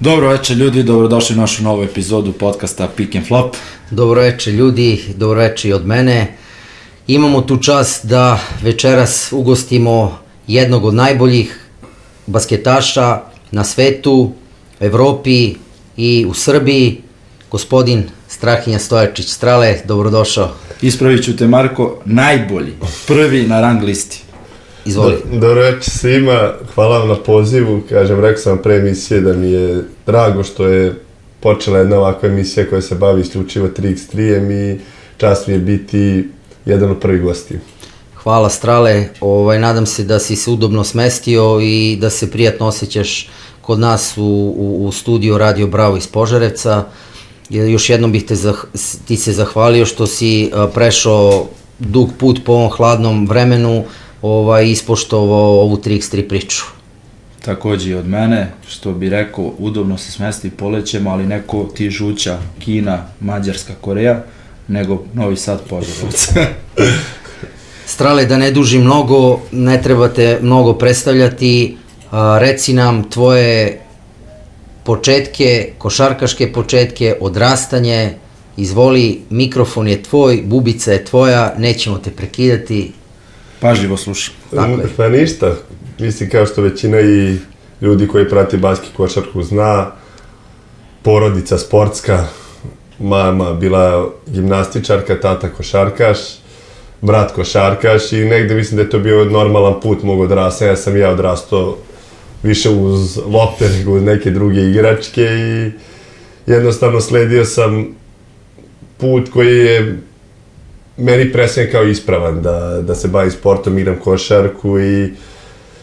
Dobro večer ljudi, dobrodošli u našu novu epizodu podcasta Pick and Flop. Dobro večer ljudi, dobro večer i od mene. Imamo tu čast da večeras ugostimo jednog od najboljih basketaša na svetu, Evropi i u Srbiji, gospodin Strahinja Stojačić. Strale, dobrodošao. Ispravit ću te, Marko, najbolji, prvi na rang listi. Izvoli. Dobro večer svima, hvala vam na pozivu. Kažem, rekao sam pre emisije da mi je drago što je počela jedna ovakva emisija koja se bavi isključivo 3x3-em i čast mi je biti jedan od prvih gostiju. Hvala Strale, nadam se da si se udobno smestio i da se prijatno osjećaš kod nas u studiju Radio Bravo iz Požarevca. Još jednom bih ti se zahvalio što si prešao dug put po ovom hladnom vremenu, ispoštovao ovu 3x3 priču. Takođe i od mene, što bi rekao, udobno se smesti polećemo, ali neko ti žuća Kina, Mađarska, Koreja, nego Novi Sad, Požarevac. Strale, da ne dužim mnogo, ne trebate mnogo predstavljati, reci nam tvoje početke, košarkaške početke, odrastanje, izvoli, mikrofon je tvoj, bubica je tvoja, nećemo te prekidati. Pažljivo slušam. Pa ništa, mislim kao što većina i ljudi koji prati basket košarku zna, porodica sportska, mama bila gimnastičarka, tata košarkaš, brat košarkaš i negde mislim da je to bio normalan put mog odrastanja. Ja sam odrastao više uz lopte nego uz neke druge igračke i jednostavno sledio sam put koji je meni predstavljen kao ispravan, da se bavim sportom, igram košarku i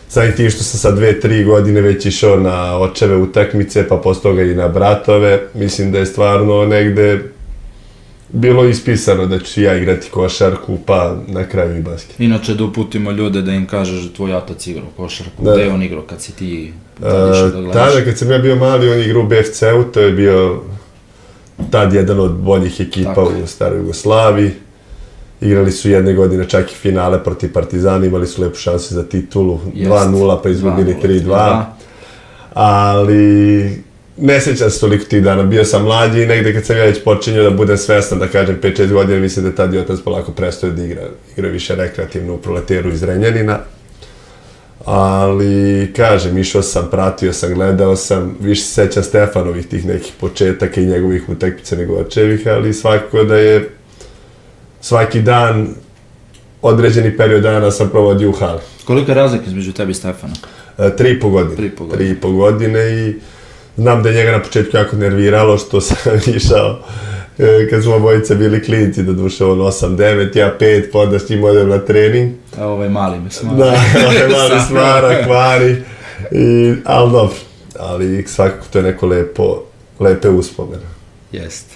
samim tim što sam sa 2-3 godine već išao na očeve utakmice, pa posle toga i na bratove, mislim da je stvarno negde bilo ispisano da ću ja igrati košarku, pa na kraju i basket. Inače da uputimo ljude da im kažeš da tvoj otac igrao košarku, gde je on igrao kad si ti tad išao da gledaš? Tada kad sam ja bio mali, on igrao u BFC-u, to je bio tad jedan od boljih ekipa u staroj Jugoslaviji. Igrali su jedne godine čak i finale protiv Partizana, imali su lepu šansu za titulu, 2-0 pa izgubili 3-2, ali ne sjećam se toliko tih dana, bio sam mlađi i negde kad sam ja već počinio da budem svestan, da kažem 5-6 godina, mislim da tad i otac polako prestao da igra više rekreativno u Proleteru iz Renjanina, ali kažem, išao sam, pratio sam, gledao sam, više se sjećam Stefanovih tih nekih početaka i njegovih utakmica nego očevih, ali svakako da je svaki dan, određeni period dana sam provodio u hali. Kolika je razlika između tebi i Stefana? 3,5 godine. 3,5 godine i znam da je njega na početku jako nerviralo što sam išao kad smo obojice bili klinici, da duše on 8-9, ja 5, pa onda s njim odem na trening. A ovaj mali me smara. Da, ovaj mali smara, kvari, ali dobro, ali svakako to je neko lepe uspomene. Jeste.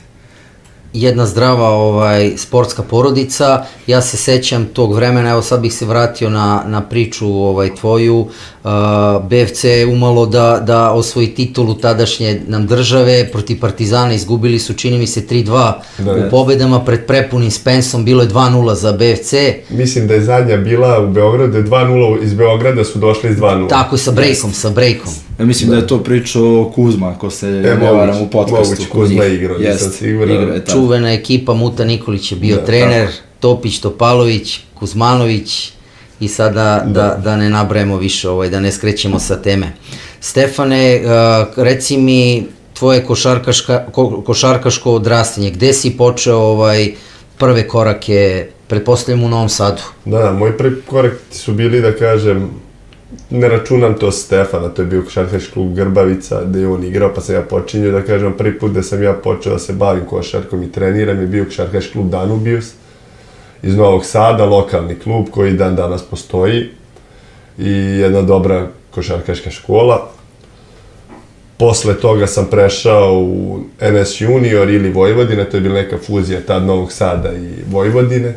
Jedna zdrava sportska porodica, ja se sećam tog vremena, evo sad bih se vratio na priču tvoju, BFC je umalo da osvoji titulu tadašnje nam države, protiv Partizana izgubili su, čini mi se 3-2 u pobedama, pred prepunim Spensom bilo je 2-0 za BFC. Mislim da je zadnja bila u Beogradu, 2-0 iz Beograda su došli iz 2-0. Tako je, sa brejkom. Ja mislim da je to pričao Kuzma, ako se ne varam u podcastu. Moguće, Kuzma igrao, nisam siguran. Čuvena ekipa, Muta Nikolić je bio trener, Topić, Topalović, Kuzmanović i sada da ne nabrajemo više, da ne skrećemo sa teme. Stefane, reci mi tvoje košarkaško odrastanje, gde si počeo prve korake, pretpostavljam u Novom Sadu? Da, moji prvi koraki su bili, da kažem, ne računam to Stefana, to je bio košarkaški klub Grbavica, gde je on igrao, pa sam ja počinio, da kažem, prvi put da sam ja počeo da se bavim košarkom i treniram je bio košarkaški klub Danubius iz Novog Sada, lokalni klub koji dan danas postoji i jedna dobra košarkaška škola. Posle toga sam prešao u NS Junior ili Vojvodina, to je bila neka fuzija tad Novog Sada i Vojvodine.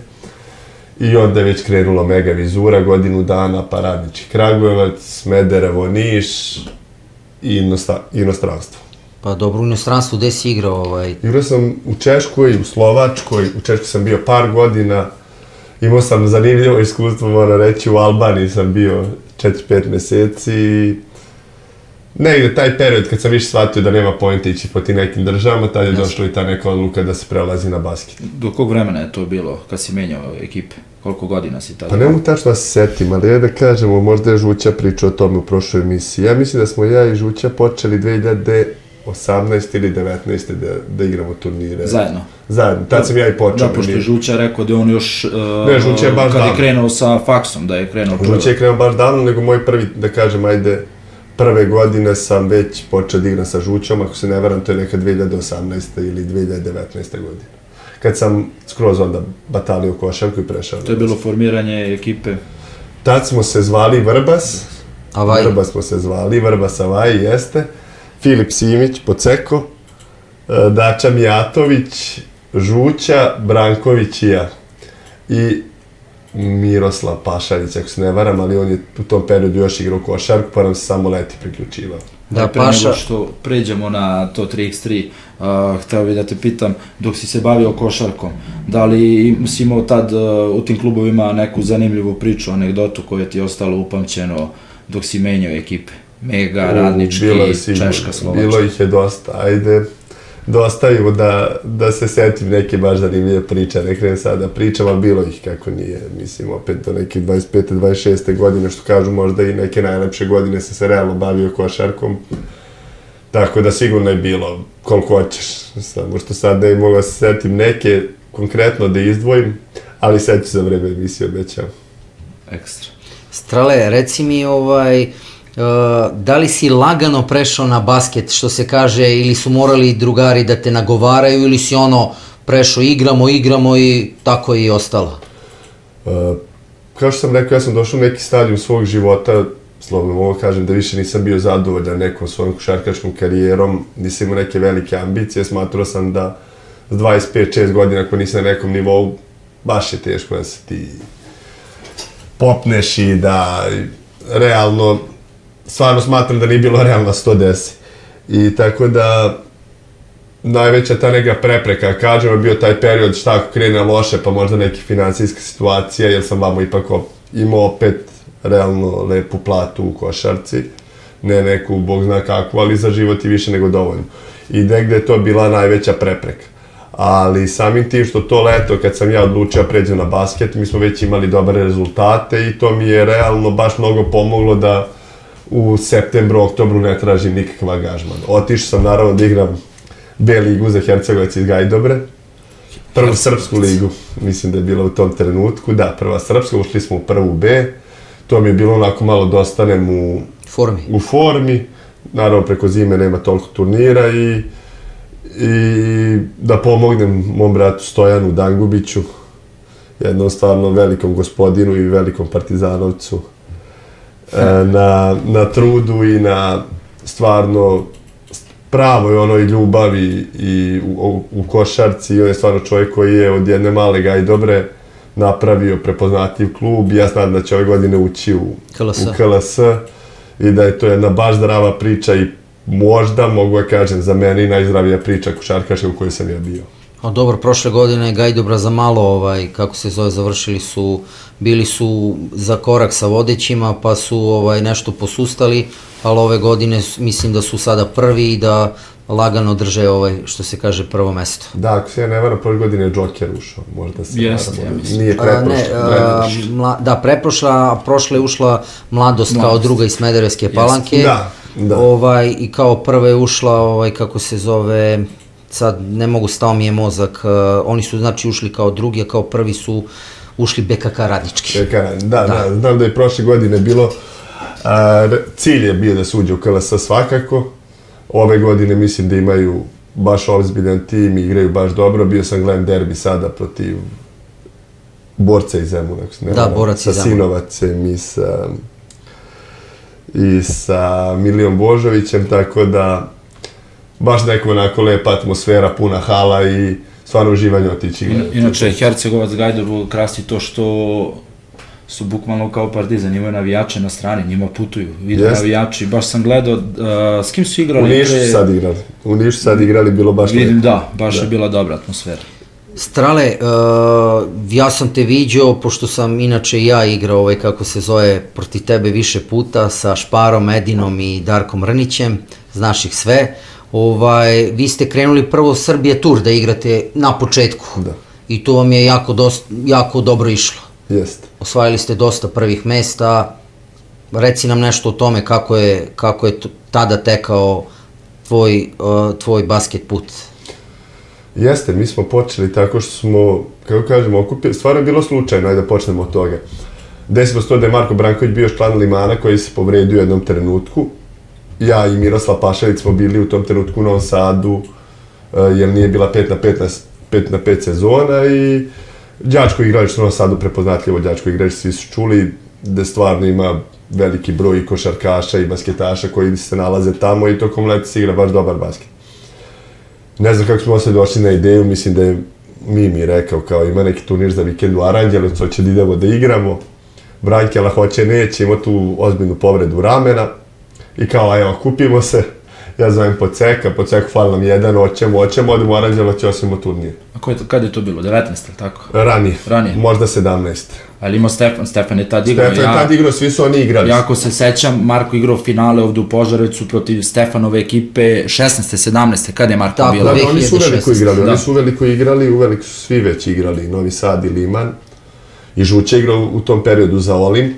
I onda je već krenulo Mega Vizura, godinu dana, pa Radnički Kragujevac, Smederevo, Niš i inostranstvo. Pa dobro, u inostranstvu gde si igrao? Igrao sam u Češkoj, u Slovačkoj, u Češkoj sam bio par godina, imao sam zanimljivo iskustvo, moram reći, u Albaniji sam bio 4-5 meseci. negde taj period kad sam više shvatio da nema pojenta ići po ti nekim državama, tad je došla i ta neka odluka da se prelazi na basket. Do kog vremena je to bilo kad si menjao ekipe? Koliko godina si tada? Pa ne mogu tačno da se setim, ali da kažemo, možda je Žuća pričao o tome u prošloj emisiji. Ja mislim da smo ja i Žuća počeli 2018 ili 19. da igramo turnire. Zajedno, tad sam ja i počeo. Da, pošto je Žuća rekao da on još, ne, Žuća je baš kad je krenuo sa faksom, da je krenuo prvo. Žuća je krenuo baš davno, nego moj prvi, da kažem, prve godine sam već počeo da igram sa Žućom, ako se ne varam, to je neka 2018. ili 2019. godina. Kad sam skroz onda batalio košarku i prešao. To je bilo formiranje ekipe? Tad smo se zvali Vrbas. Avaj. Vrbas smo se zvali, Vrbas Avaj, jeste. Filip Simić, Poceko, Dača Mijatović, Žuća, Branković i ja. I Miroslav Pašarić, ako se ne varam, ali on je u tom periodu još igrao košarku, pa nam se samo leti priključivao. Da, pre nego što pređemo na to 3x3, hteo bih da te pitam, dok si se bavio košarkom, da li si imao tad u tim klubovima neku zanimljivu priču, anegdotu koja ti je ostalo upamćeno dok si menjao ekipe? Mega, Radnički, Češka, Slovačka. Bilo ih je dosta, ajde da ostavimo da se setim neke baš zanimljive priče, ne krenem sada da pričam, ali bilo ih kako nije, mislim, opet do neke 25. 26. godine, što kažu, možda i neke najlepše godine sam se realno bavio košarkom, tako da sigurno je bilo koliko hoćeš, samo što sad ne mogu da se setim neke konkretno da izdvojim, ali seću za vreme emisije, obećam. Ekstra. Strale, reci mi da li si lagano prešao na basket, što se kaže, ili su morali drugari da te nagovaraju, ili si prešao igramo i tako je i ostalo? Kao što sam rekao, ja sam došao u neki stadijum svog života, slobodno mogu kažem da više nisam bio zadovoljan nekom svojom košarkaškom karijerom, nisam imao neke velike ambicije, smatrao sam da s 25-6 godina ako nisam na nekom nivou, baš je teško da se ti popneš i da realno, stvarno smatram da nije bilo realno da se to desi. I tako da, najveća ta neka prepreka, kažem, je bio taj period šta ako krene loše, pa možda neka finansijska situacija, jer sam vamo ipak imao opet realno lepu platu u košarci, ne neku, bog zna kakvu, ali za život i više nego dovoljno. I negde je to bila najveća prepreka. Ali samim tim što to leto, kad sam ja odlučio pređem na basket, mi smo već imali dobre rezultate i to mi je realno baš mnogo pomoglo da u septembru, oktobru ne tražim nikakav angažman. Otišao sam naravno da igram B ligu za Hercegovac iz Gajdobre, prvu srpsku ligu, mislim da je bila u tom trenutku, da, prva srpska, ušli smo u prvu B, to mi je bilo onako malo da ostanem u formi, naravno preko zime nema toliko turnira i da pomognem mom bratu Stojanu Dangubiću, jednom stvarno velikom gospodinu i velikom partizanovcu, na trudu i na stvarno pravoj onoj ljubavi i u košarci. On je stvarno čovjek koji je od jedne male Gajdobre napravio prepoznatljiv klub i ja znam da će ove godine ući u KLS i da je to jedna baš zdrava priča i možda, mogu da kažem, za mene i najzdravija priča košarkaška u kojoj sam ja bio. A dobro, prošle godine Gajdobra za malo, kako se zove, završili su, bili su za korak sa vodećima, pa su nešto posustali, ali ove godine mislim da su sada prvi i da lagano drže što se kaže prvo mesto. Da, ako se ja ne varam, prošle godine je Džoker ušao, možda se varam, nije preprošla. Da, preprošla, a prošle je ušla Mladost kao druga iz Smederevske Palanke. Da. I kao prva je ušla, kako se zove, sad ne mogu, stao mi je mozak, oni su znači ušli kao drugi, a kao prvi su ušli BKK Radnički. Da, znam da je prošle godine bilo, cilj je bio da se uđe u KLS svakako, ove godine mislim da imaju baš ozbiljan tim i igraju baš dobro, bio sam gledam derbi sada protiv Borca iz Zemuna, ako se ne varam, sa Sinovacem i sa Milijom Božovićem, tako da baš neka onako lepa atmosfera, puna hala i stvarno uživanje otići igrati. Inače, Hercegovac Gajdoru krasi to što su bukvalno kao Partizan, imaju navijače na strani, njima putuju, vidu navijači, baš sam gledao, s kim su igrali? U Nišu sad igrali, bilo baš lepo. Vidim, da, baš je bila dobra atmosfera. Strale, ja sam te viđao, pošto sam inače i ja igrao kako se zove, protiv tebe više puta sa Šparom, Edinom i Darkom Rnićem, znaš ih sve. Vi ste krenuli prvo Srbije Tur da igrate na početku. Da. I to vam je jako dobro išlo. Jeste. Osvajali ste dosta prvih mesta. Reci nam nešto o tome kako je tada tekao tvoj basket put. Jeste, mi smo počeli tako što smo, kako kažemo, stvarno je bilo slučajno, ajde da počnemo od toga. Desilo se to da je Marko Branković bio član Limana koji se povredio u jednom trenutku. Ja i Miroslav Pašalić smo bili u tom trenutku u Novom Sadu, jer nije bila 5-na-5 sezona i đačko igralište u Novom Sadu, prepoznatljivo đačko igralište, svi su čuli da stvarno ima veliki broj i košarkaša i basketaša koji se nalaze tamo i tokom leta se igra baš dobar basket. Ne znam kako smo osad došli na ideju, mislim da je Mimi rekao kao ima neki turnir za vikend u Aranđelovcu, hoće da idemo da igramo. Brankela hoće, neće, ima tu ozbiljnu povredu ramena i kao evo, kupimo se, ja zovem Poceku fali nam jedan, hoćemo, odemo u Aranđelovac i osvojimo turnir. A kada je to bilo, 19, ili tako? Ranije, možda 17. Ali imao Stefan je tad igrao. Stefan je tad igrao, svi su oni igrali. Jako se sećam, Marko igrao finale ovde u Požarevcu protiv Stefanove ekipe 16. 17. Kada je Marko bilo? Da, oni su uveliko igrali, uveliko su svi već igrali, Novi Sad i Liman. I Žuća igrao u tom periodu za Olimp.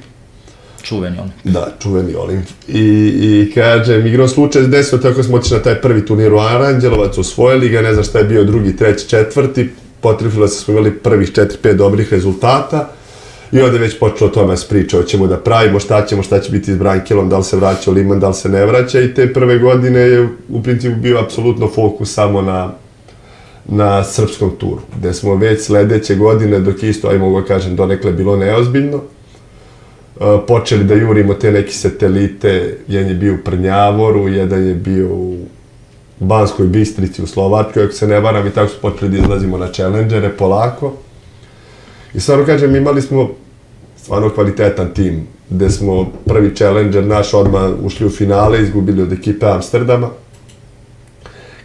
Čuveni Olimp. Da, čuveni Olimp. I kažem, igrao slučaj desio, tako smo otišli na taj prvi turnir u Aranđelovac, osvojili ga, ne znam šta je bio drugi, treći, četvrti, potrefilo se smo imali prvih 4-5 dobrih rezultata i onda je već počelo o tome s priča, hoćemo da pravimo, šta će biti s Brankelom, da li se vraća u Liman, da li se ne vraća i te prve godine je u principu bio apsolutno fokus samo na srpskom turu, gde smo već sledeće godine, dok isto, aj mogu kažem, donekle bilo neozbiljno, počeli da jurimo te neke satelite, jedan je bio u Prnjavoru, jedan je bio u Banskoj Bistrici u Slovačkoj, ako se ne varam, i tako smo počeli da izlazimo na challengere polako. I stvarno kažem, imali smo stvarno kvalitetan tim, gde smo prvi challenger naš odmah ušli u finale, izgubili od ekipe Amsterdama.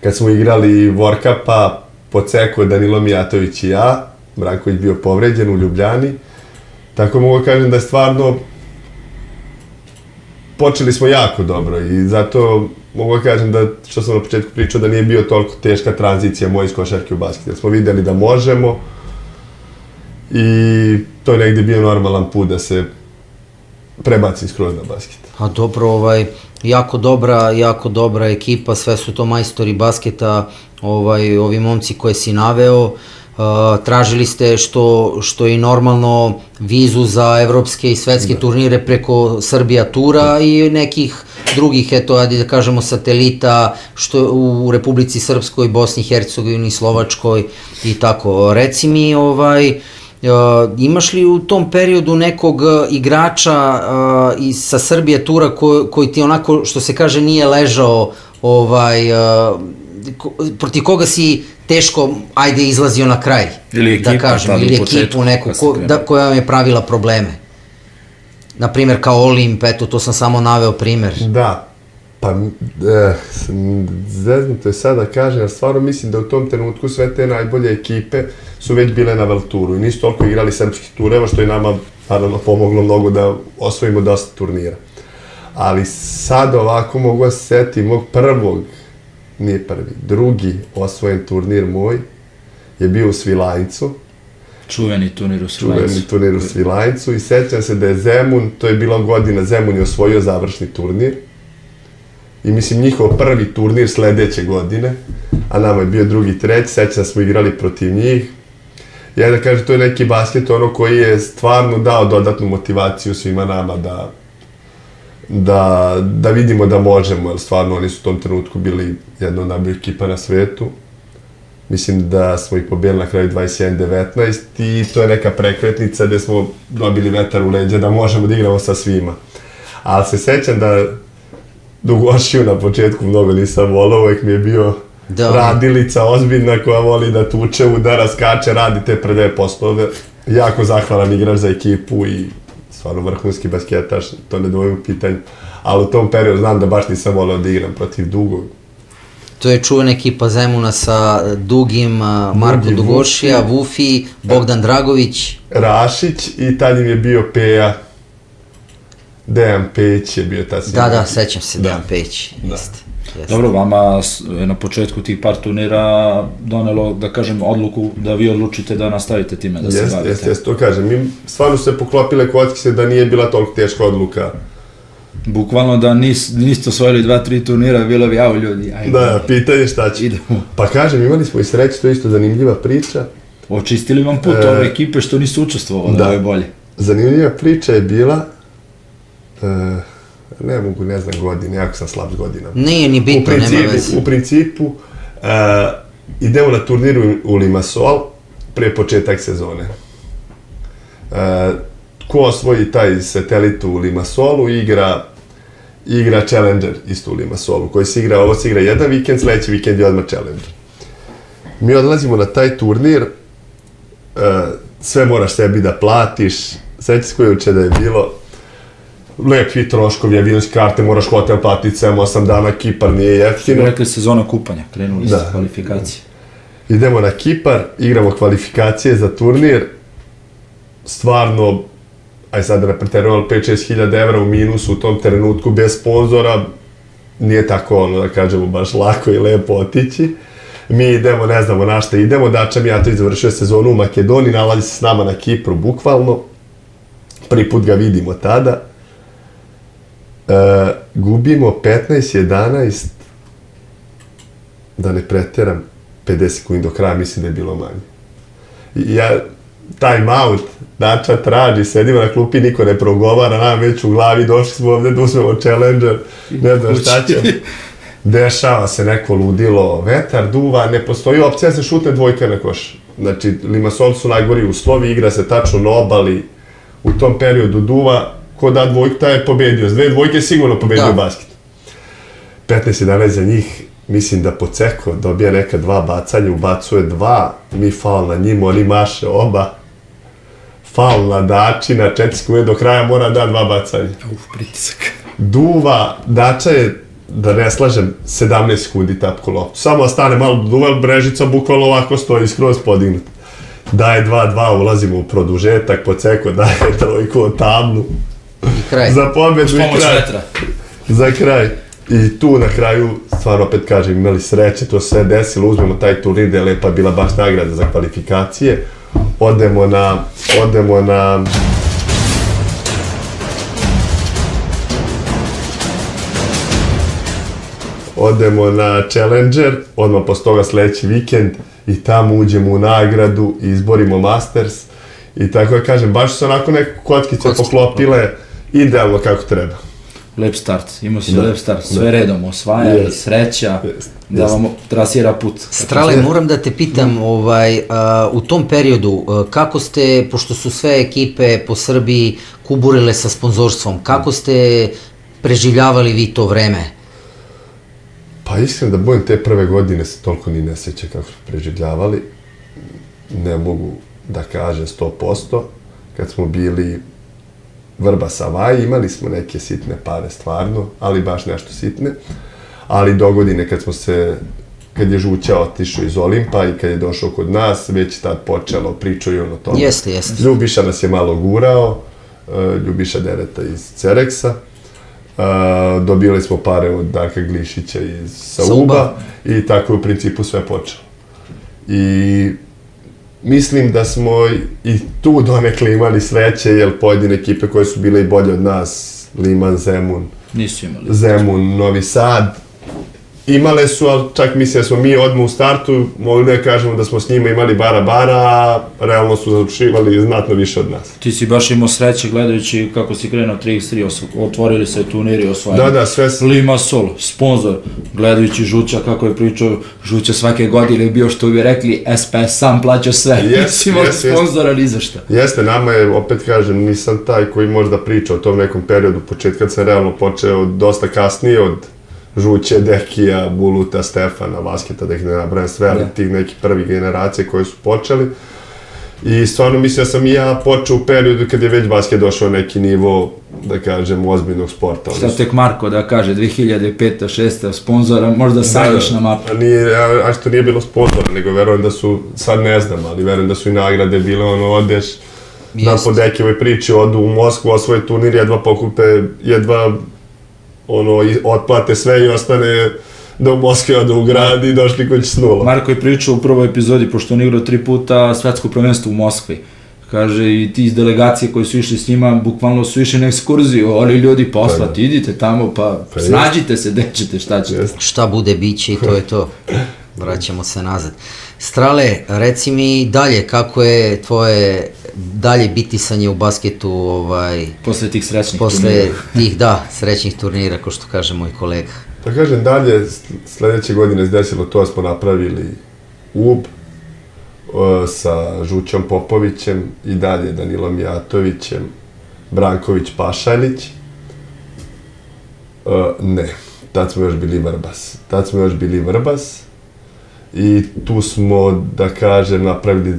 Kad smo igrali World Cupa, Poceku, Danilo Mijatović i ja, Branković bio povređen u Ljubljani, tako mogu kažem da je stvarno počeli smo jako dobro i zato mogu kažem da, što sam na početku pričao, da nije bio toliko teška tranzicija moja iz košarke u basket, jer smo videli da možemo i to je negdje bio normalan put da se prebaci skroz na basket. A dobro, jako dobra ekipa, sve su to majstori basketa, ovi momci koje si naveo. Tražili ste, što je normalno, vizu za evropske i svetske turnire preko Srbija Tura i nekih drugih, eto, ajde da kažemo, satelita što u Republici Srpskoj, Bosni i Hercegovini, Slovačkoj i tako. Reci mi, imaš li u tom periodu nekog igrača sa Srbija Tura koji ti onako, što se kaže, nije ležao, protiv koga si teško, ajde, izlazio na kraj, da kažem, ili ekipu neku koja vam je pravila probleme? Naprimer, kao Olimp, eto, to sam samo naveo primer. Da, pa, zeznuto je sad da kažem, jer stvarno mislim da u tom trenutku sve te najbolje ekipe su već bile na Velturu i nisu toliko igrali srpskih tureva, što je nama, naravno, pomoglo mnogo da osvojimo dosta turnira. Ali sad ovako mogu da se setim mog prvog, nije prvi, drugi osvojen turnir moj je bio u Svilajncu. Čuveni turnir u Svilajncu i sećam se da je Zemun, to je bila godina, Zemun je osvojio završni turnir i mislim njihov prvi turnir sledeće godine, a nama je bio drugi, treći, sećam da smo igrali protiv njih. Ja da kažem, to je neki basket koji je stvarno dao dodatnu motivaciju svima nama da vidimo da možemo, jer stvarno oni su u tom trenutku bili jedna od najboljih ekipa na svetu. Mislim da smo ih pobijeli na kraju 21-19 i to je neka prekretnica gde smo dobili vetar u leđa da možemo da igramo sa svima. Ali se sećam da Dugošiju na početku mnogo nisam volao, uvek mi je bio radilica ozbiljna koja voli da tuče, udara, skače, radi te predaje poslove. Jako zahvalan igrač za ekipu i stvarno vrhunski basketaš, to ne dvojim u pitanju. Ali u tom periodu znam da baš nisam volao da igram protiv Dugog. To je čuvena ekipa Zemuna sa Dugim, Marko Dugi, Dugošija, Vufi, Bogdan Dragović. Rašić i tad im je bio Peja. Dejan Pejić je bio tad. Da, sećam se, Dejan Pejić. Jeste. Dobro, vama je na početku tih par turnira donelo, da kažem, odluku da vi odlučite da nastavite time da se bavite. Jeste, to kažem. Mi stvarno su se poklopile kockice da nije bila toliko teška odluka. Bukvalno da niste osvojili 2-3 turnira, bilo bi jao ljudi. Ajmo. Da, pitanje šta će. Idemo. Pa kažem, imali smo i sreće, to je isto zanimljiva priča. Očistili vam put ove ekipe što nisu učestvovali, da je bolje. Zanimljiva priča je bila, ne znam godine, jako sam slab s godinama. Nije ni bitno, nema veze. U principu, idemo na turniru u Limassol pre početak sezone. Ko osvoji taj satelit u Limassolu, igra Challenger isto u Limassolu, koji se igra, ovo se igra jedan vikend, sledeći vikend je odmah Challenger. Mi odlazimo na taj turnir, sve moraš sebi da platiš, sveći se koje uče da je bilo, lepi troškovi, avijonske karte, moraš hotel platiti 7-8 dana, Kipar nije jeftino. Rekli sezona kupanja, krenuli ste kvalifikacije. Idemo na Kipar, igramo kvalifikacije za turnir, stvarno, aj sad da ne preterujemo, 5-6 hiljada evra u minusu u tom trenutku, bez sponzora, nije tako, da kažemo, baš lako i lepo otići. Mi idemo, ne znamo na šta idemo, Dača Mijatović završio sezonu u Makedoniji, nalazi se s nama na Kipru, bukvalno. Prvi put ga vidimo tada. Gubimo 15-11, da ne preteram, 50 sekundi do kraja, mislim da je bilo manje. Time out, Dača traži, sedimo na klupi, niko ne progovara, nam već u glavi, došli smo ovde da uzmemo Challenger, ne znam šta ćemo. Dešava se neko ludilo, vetar duva, ne postoji opcija da se šutne dvojka na koš. Znači, Limassol su najgori uslovi, igra se tačno na obali, u tom periodu duva, ko da dvojku, taj je pobedio. S dve dvojke je sigurno pobedio basket. 15-11 za njih, mislim da Poceko dobija neka 2 bacanja, ubacuje 2, mi faul na njima, oni maše oba. Faul na Dačina, 4 sekunde do kraja mora da 2 bacanja. Pritisak. Duva, Dača je, da ne slažem, 17 sekundi tapko loptu. Samo stane malo do duva, Brežica bukvalno ovako stoji skroz podignut. Daje 2-2, ulazimo u produžetak, Poceko daje trojku od tablu. I kraj. Za pobedu i kraj. Za kraj. I tu na kraju, stvarno opet kažem, imali sreće, to sve desilo, uzmemo taj turnir, da je lepa bila baš nagrada za kvalifikacije. Odemo na Challenger, odmah posle toga sledeći vikend i tamo uđemo u nagradu i izborimo Masters. I tako da kažem, baš su onako neke kockice poklopile idealno kako treba. Lep start, imao si lep start, sve redom, osvajali, sreća, da vam trasira put. Strale, moram da te pitam, u tom periodu, kako ste, pošto su sve ekipe po Srbiji kuburile sa sponzorstvom, kako ste preživljavali vi to vreme? Pa iskreno da budem, te prve godine se toliko ni ne sjeća kako smo preživljavali. Ne mogu da kažem 100%. Kad smo bili Vrba Savaji, imali smo neke sitne pare stvarno, ali baš nešto sitne. Ali do godine kad je Žuća otišao iz Olimpa i kad je došao kod nas, već tad počelo pričaju o tome. Jeste. Ljubiša nas je malo gurao, Ljubiša Dereta iz Cereksa. Dobili smo pare od Darka Glišića iz Sauba i tako je u principu sve počelo. I mislim da smo i tu donekle imali sreće, jer pojedine ekipe koje su bile i bolje od nas, Liman, Zemun, Novi Sad, imale su, ali čak mislim da smo mi odmah u startu, mogli da kažemo da smo s njima imali bara, a realno su završivali znatno više od nas. Ti si baš imao sreće gledajući kako si krenuo 3x3, otvorili se turniri, osvajali. Da, sve. Limassol, sponsor, gledajući Žuća kako je pričao, Žuća svake godine je bio, što bi rekli, SPS sam plaća sve, nisi imao sponzora ni za šta. Jeste, nama je, opet kažem, nisam taj koji može da priča o tom nekom periodu, početka kad sam realno počeo dosta kasnije od Žuće, Dekija, Buluta, Stefana, Vasketa, da ih ne nabrajam sve, ali tih nekih prvih generacije koje su počeli. I stvarno mislim da sam i ja počeo u periodu kad je već basket došao na neki nivo da kažem, ozbiljnog sporta. Šta tek Marko da kaže, 2005. 6. sponzora, možda staviš na mapu. A što nije bilo sponzora, nego verujem da su, sad ne znam, ali verujem da su i nagrade bile, odeš na po Dekijevoj priči, odu u Moskvu, osvoje turnir, jedva pokupe, jedva otplate sve i ostane da u Moskvi odu u grad i došli kući s nula. Marko je pričao u prvoj epizodi, pošto on igrao 3 puta svetsko prvenstvo u Moskvi. Kaže, i ti iz delegacije koji su išli s njima, bukvalno su išli na ekskurziju, ali ljudi poslati, idite tamo, pa snađite se, gde ćete, šta ćete. Šta bude, bit će i to je to. Vraćamo se nazad. Strale, reci mi dalje, kako je tvoje dalje bitisanje u basketu, Posle tih srećnih posle turnira. tih, da, srećnih turnira, ko što kaže moj kolega. Pa kažem, dalje, sledeće godine se desilo to, smo napravili UB sa Žućom Popovićem i dalje Danilom Jatovićem, Branković Pašalić. Ne, tad smo još bili Vrbas. I tu smo, da kažem, napravili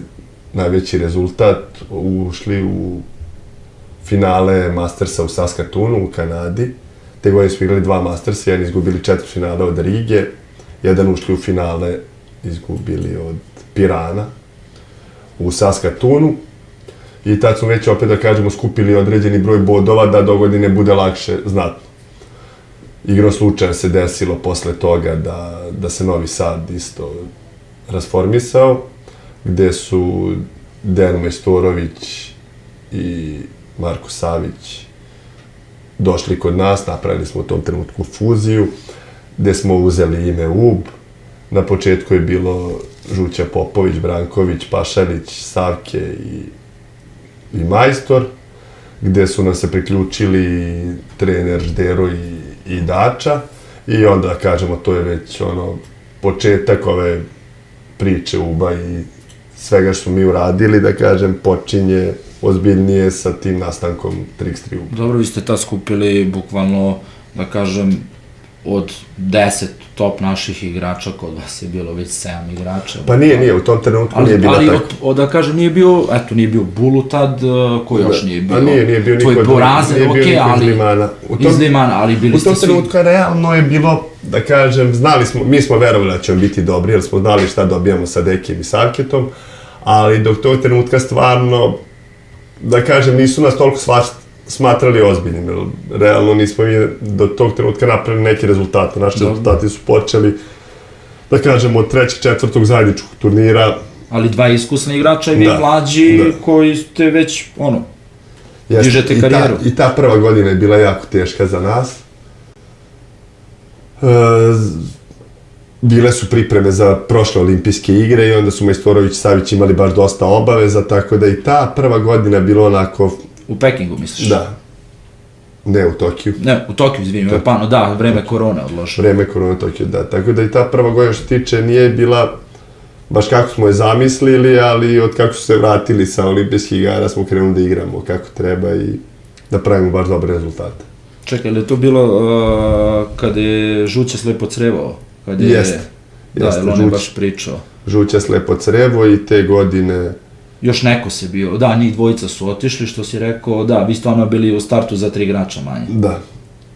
najveći rezultat, ušli u finale Mastersa u Saskatoonu u Kanadi. Te godine smo igrali 2 Mastersa, jedan izgubili 4 finale od Rige, jedan ušli u finale, izgubili od Pirana u Saskatoonu. I tad smo već, opet da kažemo, skupili određeni broj bodova da do godine bude lakše znatno. Igrom slučaja se desilo posle toga da se Novi Sad isto rasformisao, gde su Dejan Majstorović i Marko Savić došli kod nas, napravili smo u tom trenutku fuziju, gde smo uzeli ime UB. Na početku je bilo Žuća Popović, Branković, Pašalić, Savke i Majstor, gde su nam se priključili trener Ždero i Dača, i onda, kažemo, to je već početak ove priče UBA i svega što smo mi uradili, da kažem, počinje ozbiljnije sa tim nastankom 3x3 UBA. Dobro, vi ste tad skupili bukvalno, da kažem, od 10 top naših igrača, kod vas je bilo već 7 igrača. Pa nije, u tom trenutku nije bilo tako. Ali, da kažem, nije bio Bulu tad, ko još nije bio? A nije bio niko Tvoj Borazer, okej, ali... Iz Limana, ali bili ste svi... U tom trenutku realno je bilo, da kažem, mi smo verovali da ćemo biti dobri, jer smo znali šta dobijamo sa Dekijem i Savketom, ali dok tog trenutka stvarno, da kažem, nisu nas toliko smatrali ozbiljnim, jer realno nismo mi do tog trenutka napravili neki rezultate. Naši rezultati su počeli, da kažemo, od 3. 4. zajedničkog turnira. Ali 2 iskusna igrača i vi mlađi koji ste već, dižete karijeru. I ta prva godina je bila jako teška za nas. Bile su pripreme za prošle olimpijske igre i onda su Majstorović i Savić imali baš dosta obaveza, tako da i ta prva godina je bilo onako... U Pekingu, misliš? Da. Ne, u Tokiju. Ne, u Tokiju, izvini, Japanu, da, vreme korone odloženo. Vreme korone, Tokiju, da. Tako da i ta prva godina što tiče nije bila baš kako smo je zamislili, ali od kako su se vratili sa olimpijskih igara smo krenuli da igramo kako treba i da pravimo baš dobre rezultate. Čekaj, je to bilo kada je Žuća slepo crevao? Jeste. Da, jer on je baš pričao. Žuća slepo crevo i te godine... Još neko se bio, da, njih dvojica su otišli, što si rekao, da, vi ste bili u startu za 3 igrača manje. Da,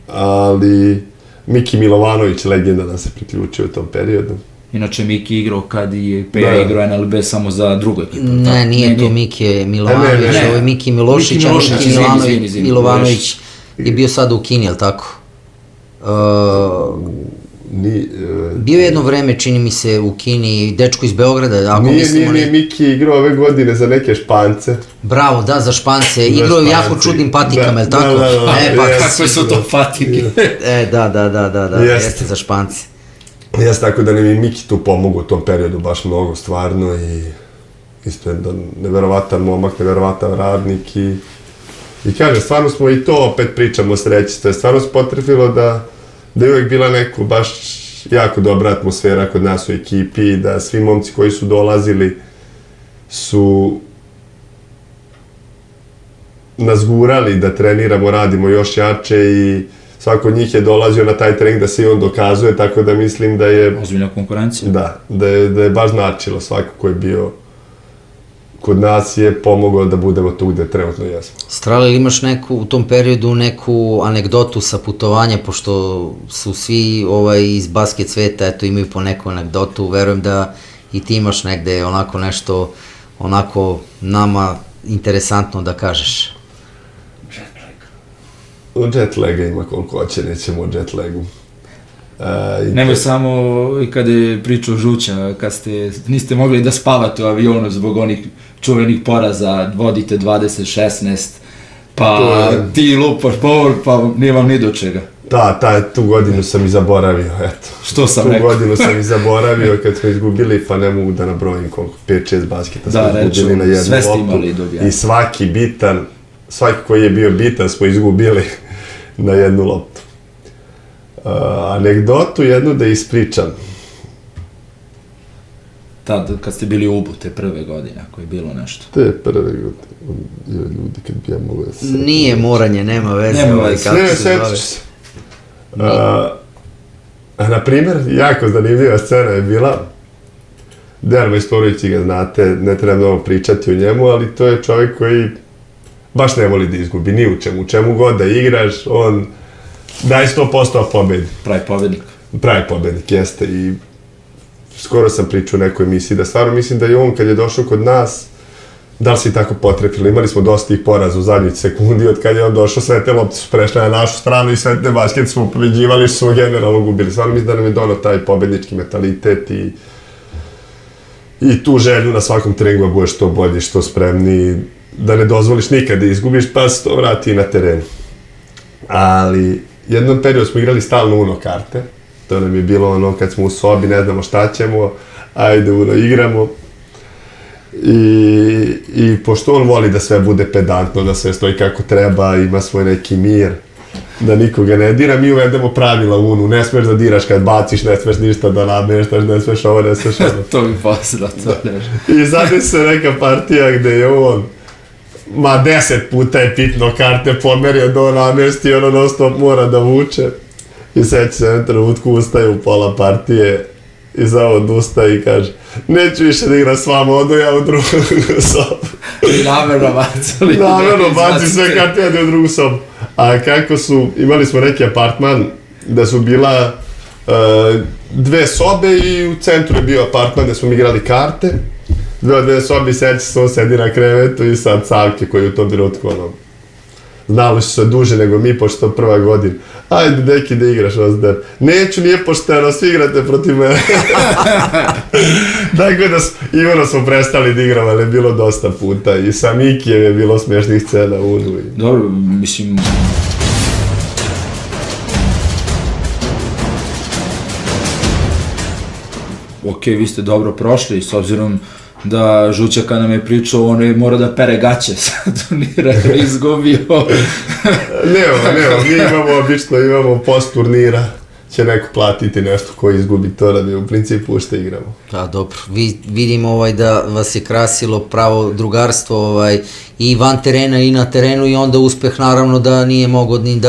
ali Miki Milovanović, legenda, nam se priključio u tom periodu. Inače, Miki igrao kad je Peja igrao NLB samo za drugu ekipu. Ne, nije to Miki Milovanović, ovo je Miki Milošić, a Miki Milovanović je bio sada u Kini, jel tako? Bio je jedno vreme, čini mi se, u Kini, dečko iz Beograda, ako mislimo... Nije Miki igrao ove godine za neke Špance. Bravo, da, za Špance. Igrao je jako čudnim patikama, je li tako? Kakve su to patike? Da, jeste za Špance. Jeste, tako da nam je Miki tu pomogao u tom periodu baš mnogo, stvarno, i isto je neverovatan momak, neverovatan radnik i kažem, stvarno smo i to opet pričamo o sreći, stvarno se potrefilo da je uvijek bila neko baš jako dobra atmosfera kod nas u ekipi i da svi momci koji su dolazili su nas gurali da treniramo, radimo još jače i svako od njih je dolazio na taj trening da se i on dokazuje, tako da mislim da je... Ozbiljna konkurencija. Da je baš značilo svako kod nas je pomogao da budemo tu gde trenutno jesmo. Strale, ili imaš u tom periodu neku anegdotu sa putovanja, pošto su svi iz basket sveta, eto, imaju po neku anegdotu, verujem da i ti imaš negde onako nešto, onako nama interesantno da kažeš. Jet laga ima koliko hoće, nećemo o jet lagu. Nemoj samo i kada je pričao Žuća, kad niste mogli da spavate u avionu zbog onih čuvenih poraza, vodite 20-16, pa ti lupaš povor, pa nije vam ni do čega. Da, tu godinu sam i zaboravio, eto. Što sam rekao? Tu godinu sam i zaboravio kad smo izgubili, pa ne mogu da nabrojim koliko, 5-6 basketa smo izgubili na jednu loptu. I svaki bitan, svaki koji je bio bitan smo izgubili na jednu loptu. Anegdotu jednu da ispričam. Tad, kad ste bili u Ubu, te prve godine, ako je bilo nešto. Te prve godine, ljudi, kad bi ja mogu da se... Nije moranje, nema veze. Ne, sećaš se. Na primjer, jako zanimljiva scena je bila, Dejan Majstorović, ga znate, ne treba mnogo pričati o njemu, ali to je čovjek koji baš ne voli da izgubi, ni u čemu god da igraš, on daje 100% pobedi. Pravi pobednik. Pravi pobednik, jeste, i skoro sam pričao u nekoj emisiji da stvarno mislim da je on kad je došao kod nas, da li si tako potrefili, imali smo dosta tih poraza u zadnjih sekundi, od kad je on došao, sve te lopte su prešle na našu stranu i sve te baskete smo pobeđivali, što smo generalno gubili. Stvarno mislim da nam je donao taj pobednički mentalitet i tu želju na svakom treningu da budeš što bolji, što spremniji, da ne dozvoliš nikad da izgubiš, pa se to vrati i na terenu. Ali jednom periodu smo igrali stalno Uno karte, to nam je bilo ono kad smo u sobi, ne znamo šta ćemo, ajde Uno igramo. I pošto on voli da sve bude pedantno, da sve stoji kako treba, ima svoj neki mir, da nikoga ne dira, mi uvedemo pravila u Unu, ne smeš da diraš kad baciš, ne smeš ništa da nameštaš, ne smeš ovo, ne smeš ono. To mi posla, to nešto. I zadnje se neka partija gde je on, 10 puta je pitno karte pomerio da on namesti, ono non stop mora da vuče. I seća se jednom trenutku, ustaje u pola partije i zavod ustaje i kaže: neću više da igram s vama, odo ja u drugu sobu. I namerno bacili. Namerno baci sve karte, ja u drugu sobu. A kako su, imali smo neki apartman da su bila dve sobe i u centru je bio apartman gde smo igrali karte. Dve sobe i seća se, on sedi na krevetu i sad Savke koji u tom trenutku znali su se duže nego mi, pošto prva godina. Ajde, deki da igraš vas. Neću, nije pošteno, svi igrate protiv mene. Tako da, Ivano smo prestali da igramo, ali je bilo dosta puta. I sa Mikijem je bilo smiješnih scena u Unu. Dobro, mislim... Ok, vi ste dobro prošli, s obzirom da Žuća kad nam je pričao, on je mora da pere gaće sa turnira, je izgubio. Nema, mi imamo post turnira, će neko platiti nešto ko izgubi, to nam je u principu što igramo. Da, dobro, vidim da vas je krasilo pravo drugarstvo i van terena i na terenu i onda uspeh naravno da nije mogao ni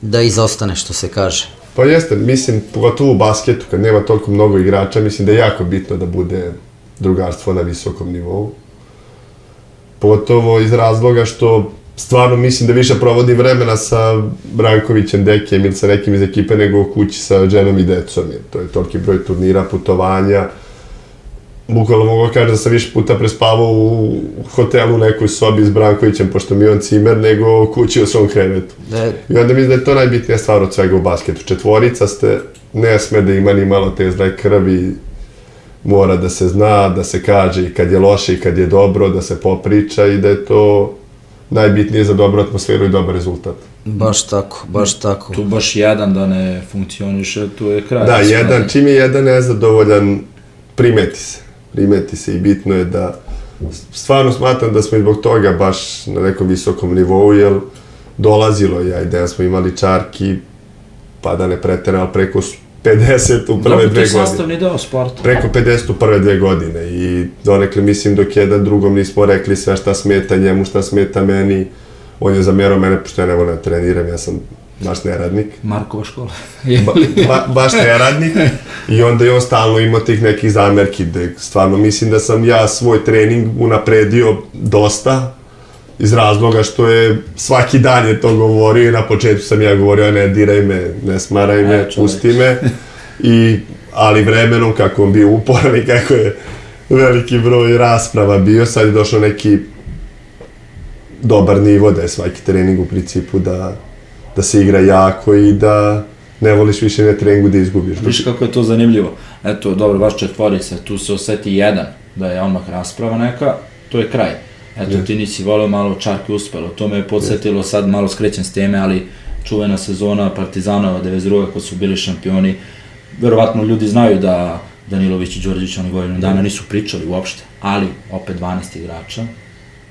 da izostane, što se kaže. Pa jeste, mislim, pogotovo u basketu, kad nema toliko mnogo igrača, mislim da je jako bitno da bude drugarstvo na visokom nivou. Pogotovo iz razloga što stvarno mislim da više provodim vremena sa Brankovićem, Dekijem ili sa nekim iz ekipe nego kući sa ženom i decom. To je toliki broj turnira, putovanja. Bukvalno mogu kažem da sam više puta prespavao u hotelu u nekoj sobi s Brankovićem, pošto mi je on cimer, nego kući u svom krevetu. I onda mislim da je to najbitnija stvar od svega u basketu. Četvorica ste, ne sme da ima ni malo te zle krvi, mora da se zna, da se kaže i kad je loše i kad je dobro, da se popriča i da je to najbitnije za dobru atmosferu i dobar rezultat. Baš tako. Tu baš jedan da ne funkcioniše, tu je kraj. Da, čim je jedan nezadovoljan, primeti se i bitno je da, stvarno smatram da smo i zbog toga baš na nekom visokom nivou, jer dolazilo je, ajde, smo imali čarki, pa da ne preteram, ali preko 50 u prve 2 godine. To je sastavni deo sporta. Preko 50 u prve 2 godine i donekle mislim dok jedan drugom nismo rekli sve šta smeta njemu, šta smeta meni, on je zamerao mene pošto ja ne volim da treniram, ja sam baš neradnik. Markova škola. Baš neradnik i onda je on stalno imao tih nekih zamerki gde stvarno mislim da sam ja svoj trening unapredio dosta iz razloga što je svaki dan je to govorio i na početku sam ja govorio ne diraj me, ne smaraj me, pusti me ali vremenom kako on bio uporan i kako je veliki broj rasprava bio, sad je došao neki dobar nivo da je svaki trening u principu da se igra jako i da ne voliš više na treningu da izgubiš. Viš kako je to zanimljivo. Eto, dobro, baš četvorice, tu se oseti jedan, da je odmah rasprava neka, to je kraj. Eto, ti nisi volio, malo čarke uspelo. To me je podsjetilo, sad malo skrećem s teme, ali čuvena sezona Partizanova 92. kad su bili šampioni. Verovatno ljudi znaju da Danilović i Đorđević oni godinu dana nisu pričali uopšte, ali opet 12 igrača.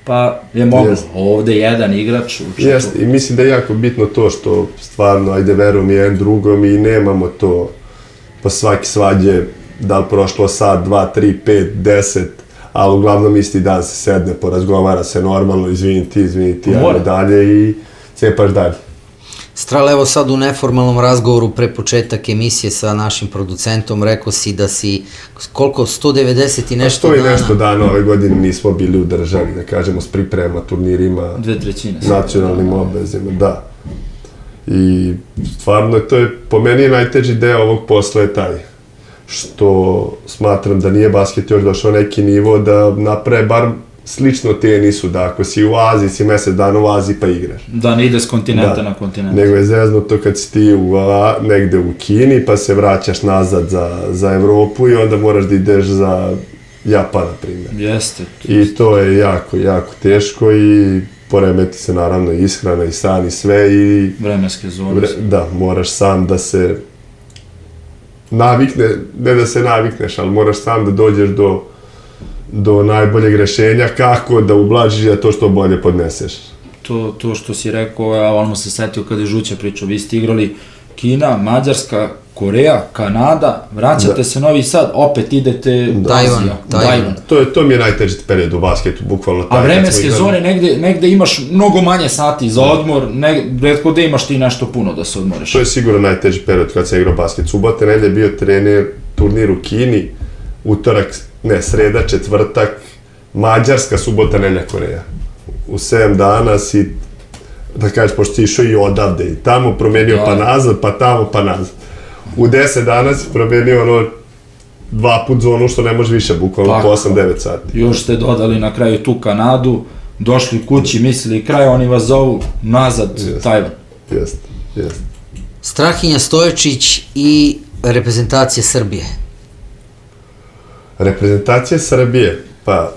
Pa je moglo, ovde jedan igrač uče. Jeste, i mislim da je jako bitno to što stvarno, ajde verujem jedan drugom i nemamo to pa svaki svađe, da li prošlo sat, 2, 3, 5, 10, ali uglavnom isti dan se sedne, porazgovara se normalno, izvini ti, ajmo dalje i cepaš dalje. Stral, evo sad u neformalnom razgovoru pre početak emisije sa našim producentom rekao si da si koliko, 190 i nešto dana? 100 i nešto dana ove godine nismo bili u državi, da kažemo, s priprema, turnirima, 2/3 nacionalnim obvezima, da. I stvarno to je, po meni je najteži deo ovog posla je taj, što smatram da nije basket još došao neki nivo da naprave bar slično tenisu, da ako si u Aziji, si mesec dana u Aziji pa igraš. Da ne ide s kontinenta na kontinent. Nego je zeznuto kad si ti negde u Kini pa se vraćaš nazad za Evropu i onda moraš da ideš za Japan, na primjer. Jeste. I to je jako, jako teško i poremeti se naravno i ishrana i san i sve i... Vremenske zone. Da, moraš sam da se navikne, ne da se navikneš, ali moraš sam da dođeš do najboljeg rešenja kako da ublažiš da to što bolje podneseš. To što si rekao, ja ono se setio kada je Žuća pričao, vi ste igrali Kina, Mađarska, Koreja, Kanada, vraćate se Novi Sad, opet idete Tajvan. To mi je najteži period u basketu, bukvalno taj. A vremenske zone, negde imaš mnogo manje sati za odmor, retko da imaš ti nešto puno da se odmoriš. To je sigurno najteži period kad sam igrao basket. Subote, nedelje je bio turnir u Kini, utorak, sreda, četvrtak, Mađarska, subota, nedelja, Koreja. U 7 dana si, da kažeš, pošto si išao i odavde i tamo promenio pa nazad, pa tamo pa nazad. U 10 dana si promenio 2 put zonu što ne može više, bukvalno po 8-9 sati. Još ste dodali na kraju tu Kanadu, došli kući, mislili kraj, oni vas zovu nazad Tajvan. Jeste. Strahinja Stoječić i reprezentacija Srbije. Reprezentacija Srbije, pa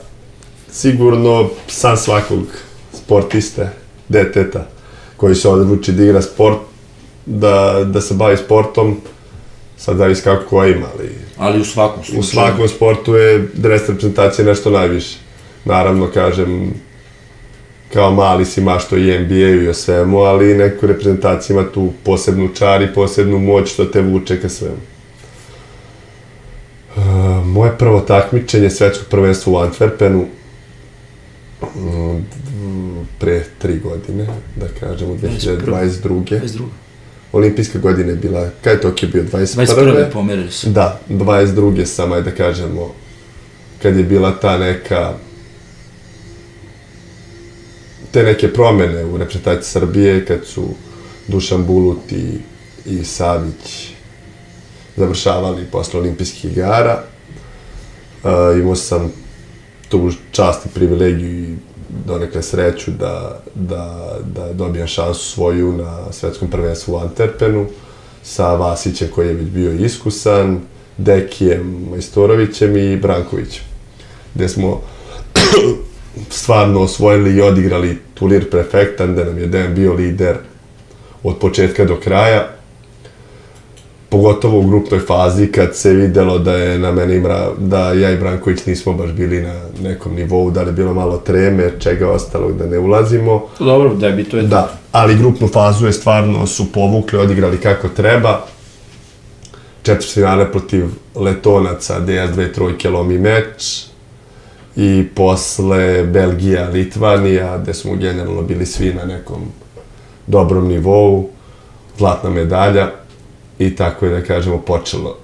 sigurno san svakog sportiste, deteta, koji se odluči da igra sport, da se bavi sportom, sad zavisi kako ko ima, ali u svakom slučaju. U svakom sportu je dres reprezentacija nešto najviše. Naravno, kažem, kao mali si mašto i NBA-u i o svemu, ali neku reprezentaciju ima tu posebnu čar i posebnu moć što te vuče ka svemu. Moje prvo takmičenje, svetsko prvenstvo u Antwerpenu, pre 3 godine, da kažemo, 2022. Olimpijska godina je bila, kada je Tokio bio, 21. pomerili su. Da, 22. samo je da kažemo, kad je bila ta neka, te neke promene u reprezentaciji Srbije, kad su Dušan Bulut i Savić završavali posle olimpijskih igara. Imao sam tu čast i privilegiju i donekle sreću da dobijem šansu svoju na svetskom prvenstvu u Antwerpenu sa Vasićem koji je već bio iskusan, Dekijem Majstorovićem i Brankovićem, gde smo stvarno osvojili i odigrali turnir perfektan, gde nam je Dejan bio lider od početka do kraja. Pogotovo u grupnoj fazi kad se videlo da je na mene da ja i Branković nismo baš bili na nekom nivou, da li je bilo malo treme, čega ostalog da ne ulazimo. Dobro, debito je to. Da, ali grupnu fazu je stvarno su povukli, odigrali kako treba. Četvrtfinale protiv Letonaca, gde ja 2 trojke lomi meč. I posle Belgija, Litvanija, gde smo generalno bili svi na nekom dobrom nivou. zlatna medalja i tako je, da kažemo, počelo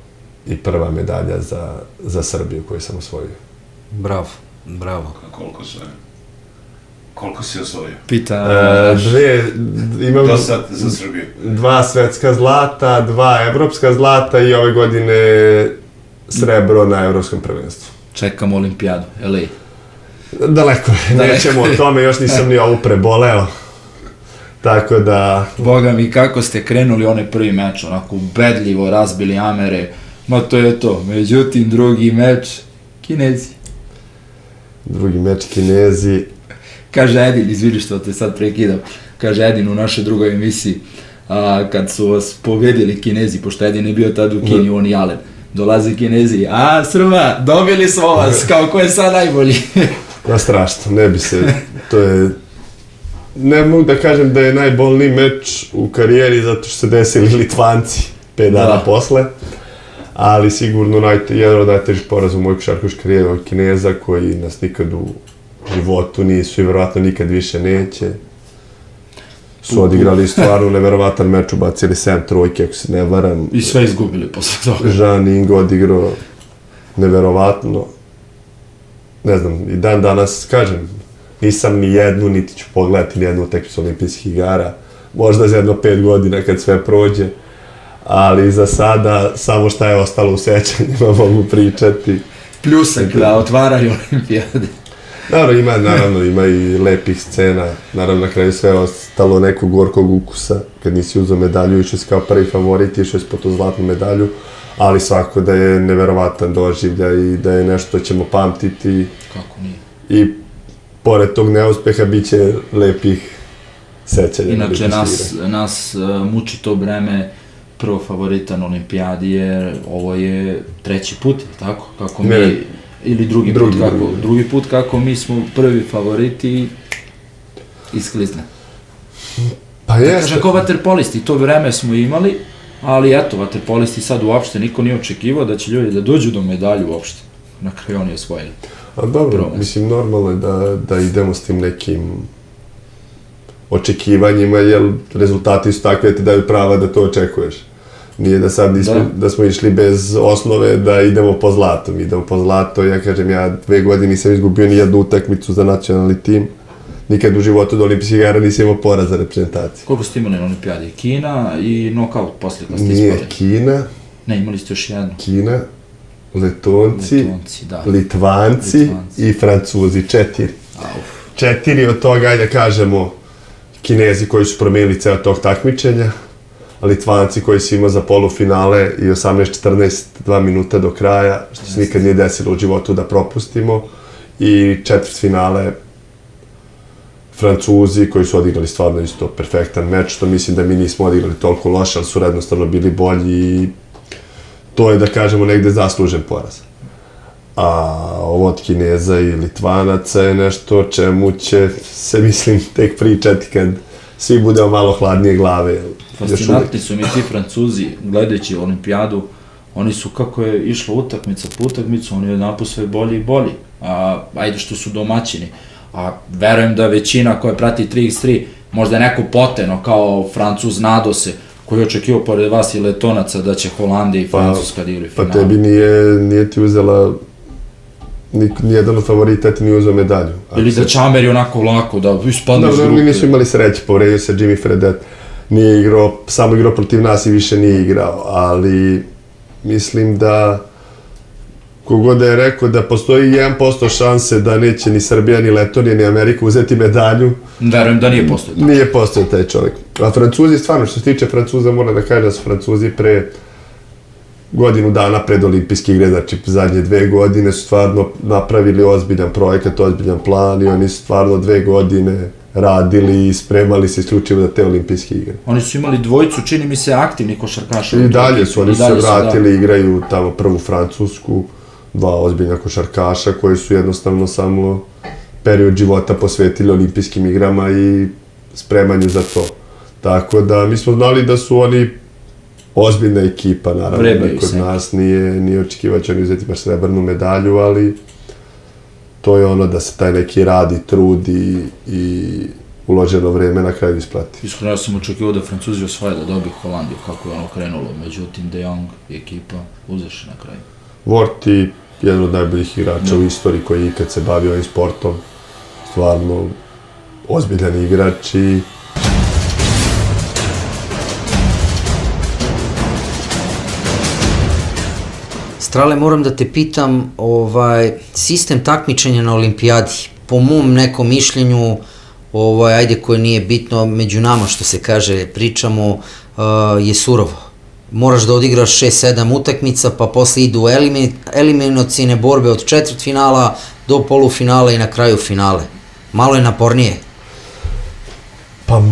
i prva medalja za Srbiju koju sam osvojio. Bravo, bravo. Koliko si osvojio? Pita... Imam Do sad za Srbiju. 2 svetska zlata, 2 evropska zlata i ove godine srebro na evropskom prvenstvu. Čekamo olimpijadu, LA. Daleko, nećemo o tome, još nisam ni ovu preboleo. Tako da... Boga mi, kako ste krenuli onaj prvi meč, onako ubedljivo razbili Amere, ma to je to. Međutim, drugi meč, Kinezi. Drugi meč Kinezi. Kaže Edin, izvini što te sad prekidam, kaže Edin u našoj drugoj emisiji, kad su vas pobedili Kinezi, pošto Edin je bio tad u Kini, on i Alen, dolaze Kinezi, Srba, dobili smo vas, kao ko je sad najbolji. Ma strašno, ne bi se, to je... Ne mogu da kažem da je najbolniji meč u karijeri zato što se desili Litvanci 5 dana posle, ali sigurno jedan od najtežih poraza u mojoj košarkaškoj karijeri od Kineza koji nas nikad u životu nisu i verovatno nikad više neće. Su odigrali stvarno neverovatan meč, ubacili 7 trojke, ako se ne varam. I sve izgubili posle toga. Jean Ingo odigrao neverovatno. Ne znam, i dan danas, kažem, nisam ni jednu, niti ću pogledati ni jednu utakmicu olimpijskih igara. Možda za jedno 5 godina kad sve prođe. Ali za sada, samo šta je ostalo u sećanjima mogu pričati. Pljusak da otvaraju olimpijade. Naravno, ima i lepih scena. Naravno, na kraju sve je ostalo nekog gorkog ukusa. Kad nisi uzao medalju, išao si kao prvi favorit, išao si po tu zlatnu medalju. Ali svako da je neverovatan doživljaj i da je nešto što ćemo pamtiti. Kako nije. I pored tog neuspeha bit će lepih sećanja. Inače, nas muči to breme prvo favorita na olimpijadi, jer ovo je 3. put, tako? Kako mi... Ili drugi put kako mi smo prvi favoriti isklizne. Pa jeste. Kažem, kao vaterpolisti, to vreme smo imali, ali eto, vaterpolisti sad uopšte niko nije očekivao da će ljudi da dođu do medalju uopšte. Na kraju oni osvojili. A dobro, mislim, normalno je da idemo s tim nekim očekivanjima, jer rezultati su takve da ti daju prava da to očekuješ. Nije da sad da smo išli bez osnove da idemo po zlato. Mi idemo po zlato, ja kažem, ja 2 godine nisam izgubio ni jednu utakmicu za nacionalni tim. Nikad u životu do olimpijskih igara nisam imao poraz za reprezentaciju. Koliko ste imali na olimpijadi? Kina i nokaut poslije kad ste Nije ispali? Kina. Ne, imali ste još jednu. Kina, Letonci, da. Litvanci i Francuzi, 4. 4 od toga, ajde kažemo, Kinezi koji su promijenili ceo tog takmičenja, Litvanci koji su imao za polufinale i 18-14, 2 minuta do kraja, što se nikad nije desilo u životu da propustimo, i četvrtfinale Francuzi koji su odigrali stvarno isto perfektan meč, što mislim da mi nismo odigrali toliko loše, ali su jednostavno bili bolji i to je, da kažemo, negde zaslužen poraz. A ovo od Kineza i Litvanaca je nešto čemu će se, mislim, tek pričati kad svi budemo malo hladnije glave. Fascinantni su mi ti Francuzi, gledajući olimpijadu, oni su, kako je išla utakmica po utakmicu, oni je naput sve bolji i bolji. Ajde što su domaćini. A verujem da većina koja prati 3x3, možda je neko poteno kao Francuz, nado se, koji je očekivao pored vas i Letonaca da će Holandija i Francuska da igraju finale. Pa tebi nije ti uzela, nijedan od favorita ti nije uzeo medalju. Ili da će Ameri onako lako da ispadnu iz grupe. Dobro, mi nisu imali sreće, povredio se Jimmy Fredet, nije igrao, samo igrao protiv nas i više nije igrao, ali mislim da kogod da je rekao da postoji 1% šanse da neće ni Srbija, ni Letonija, ni Amerika uzeti medalju. Verujem da nije postojao. Nije postojao taj čovjek. A Francuzi, stvarno, što se tiče Francuza, moram da kažem da su Francuzi pre godinu dana pred olimpijske igre, znači zadnje 2 godine su stvarno napravili ozbiljan projekat, ozbiljan plan i oni su stvarno 2 godine radili i spremali se isključivo za te olimpijske igre. Oni su imali dvojicu, čini mi se, aktivni košarkaša. I dalje su, oni su se vratili, igraju tamo prvu Francusku, 2 ozbiljna košarkaša koji su jednostavno samo period života posvetili olimpijskim igrama i spremanju za to. Tako da mi smo znali da su oni ozbiljna ekipa, naravno, kod nas nije očekivao će oni uzeti baš srebrnu medalju, ali to je ono da se taj neki radi, trudi i uloženo vreme na kraju isplati. Iskreno, ja sam očekivao da Francuzi osvaje da dobiju Holandiju, kako je ono krenulo, međutim De Jong i ekipa uzeše na kraju. Vorti, jedan od najboljih igrača u istoriji koji je ikad se bavio ovim sportom, stvarno ozbiljan igrač i Strale, moram da te pitam, sistem takmičenja na olimpijadi, po mom nekom mišljenju, ajde koje nije bitno, među nama što se kaže, pričamo, je surovo. Moraš da odigraš 6-7 utakmica, pa posle idu eliminacione borbe od četvrtfinala do polufinala i na kraju finale. Malo je napornije. pa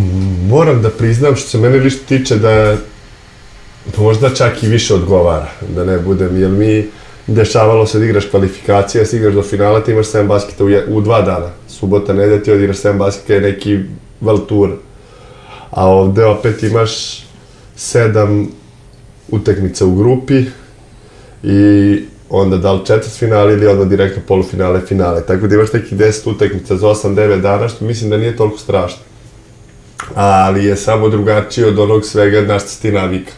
moram da priznam što se mene više tiče da možda čak i više odgovara, da ne budem, jer mi dešavalo se da igraš kvalifikacije, da se igraš do finala, ti imaš 7 basketa u 2 dana. Subota, nedelja ti odigraš 7 basketa je neki valtur. A ovde opet imaš 7 utakmica u grupi i onda da li četvrtfinale ili onda direktno polufinale, finale. Tako da imaš nekih 10 utakmica za 8-9 dana, što mislim da nije toliko strašno. Ali je samo drugačije od onog svega na što si ti navika.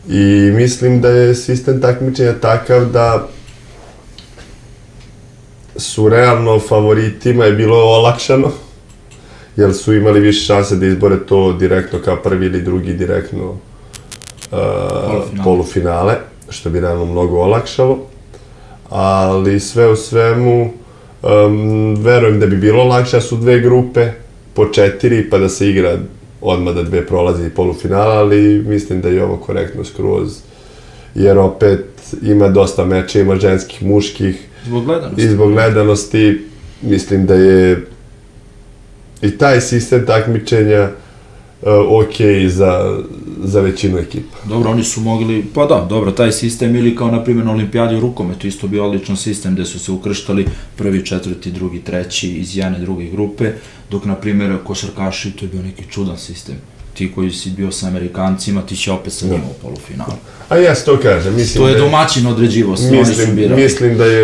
I mislim da je sistem takmičenja takav da su realno favoritima je bilo olakšano, jer su imali više šanse da izbore to direktno kao prvi ili drugi direktno polufinale, što bi realno mnogo olakšalo. Ali sve u svemu, verujem da bi bilo lakše, su 2 grupe po 4, pa da se igra odmah da 2 prolazi polufinala, ali mislim da je ovo korektno skroz, jer opet ima dosta meča, ima ženskih, muških. Zbog gledanosti. I zbog gledanosti, mislim da je i taj sistem takmičenja ok za većinu ekipa. Dobro, oni su mogli, pa da, dobro, taj sistem ili kao na primjer na olimpijadi u rukometu, isto bio odličan sistem gde su se ukrštali prvi, četvrti, drugi, treći iz jedne druge grupe, dok na primjer košarkaši, to je bio neki čudan sistem. Ti koji si bio sa Amerikancima, ti će opet sa njima u polufinalu. A ja se to kažem, mislim to je domaćin određivo, oni su birali.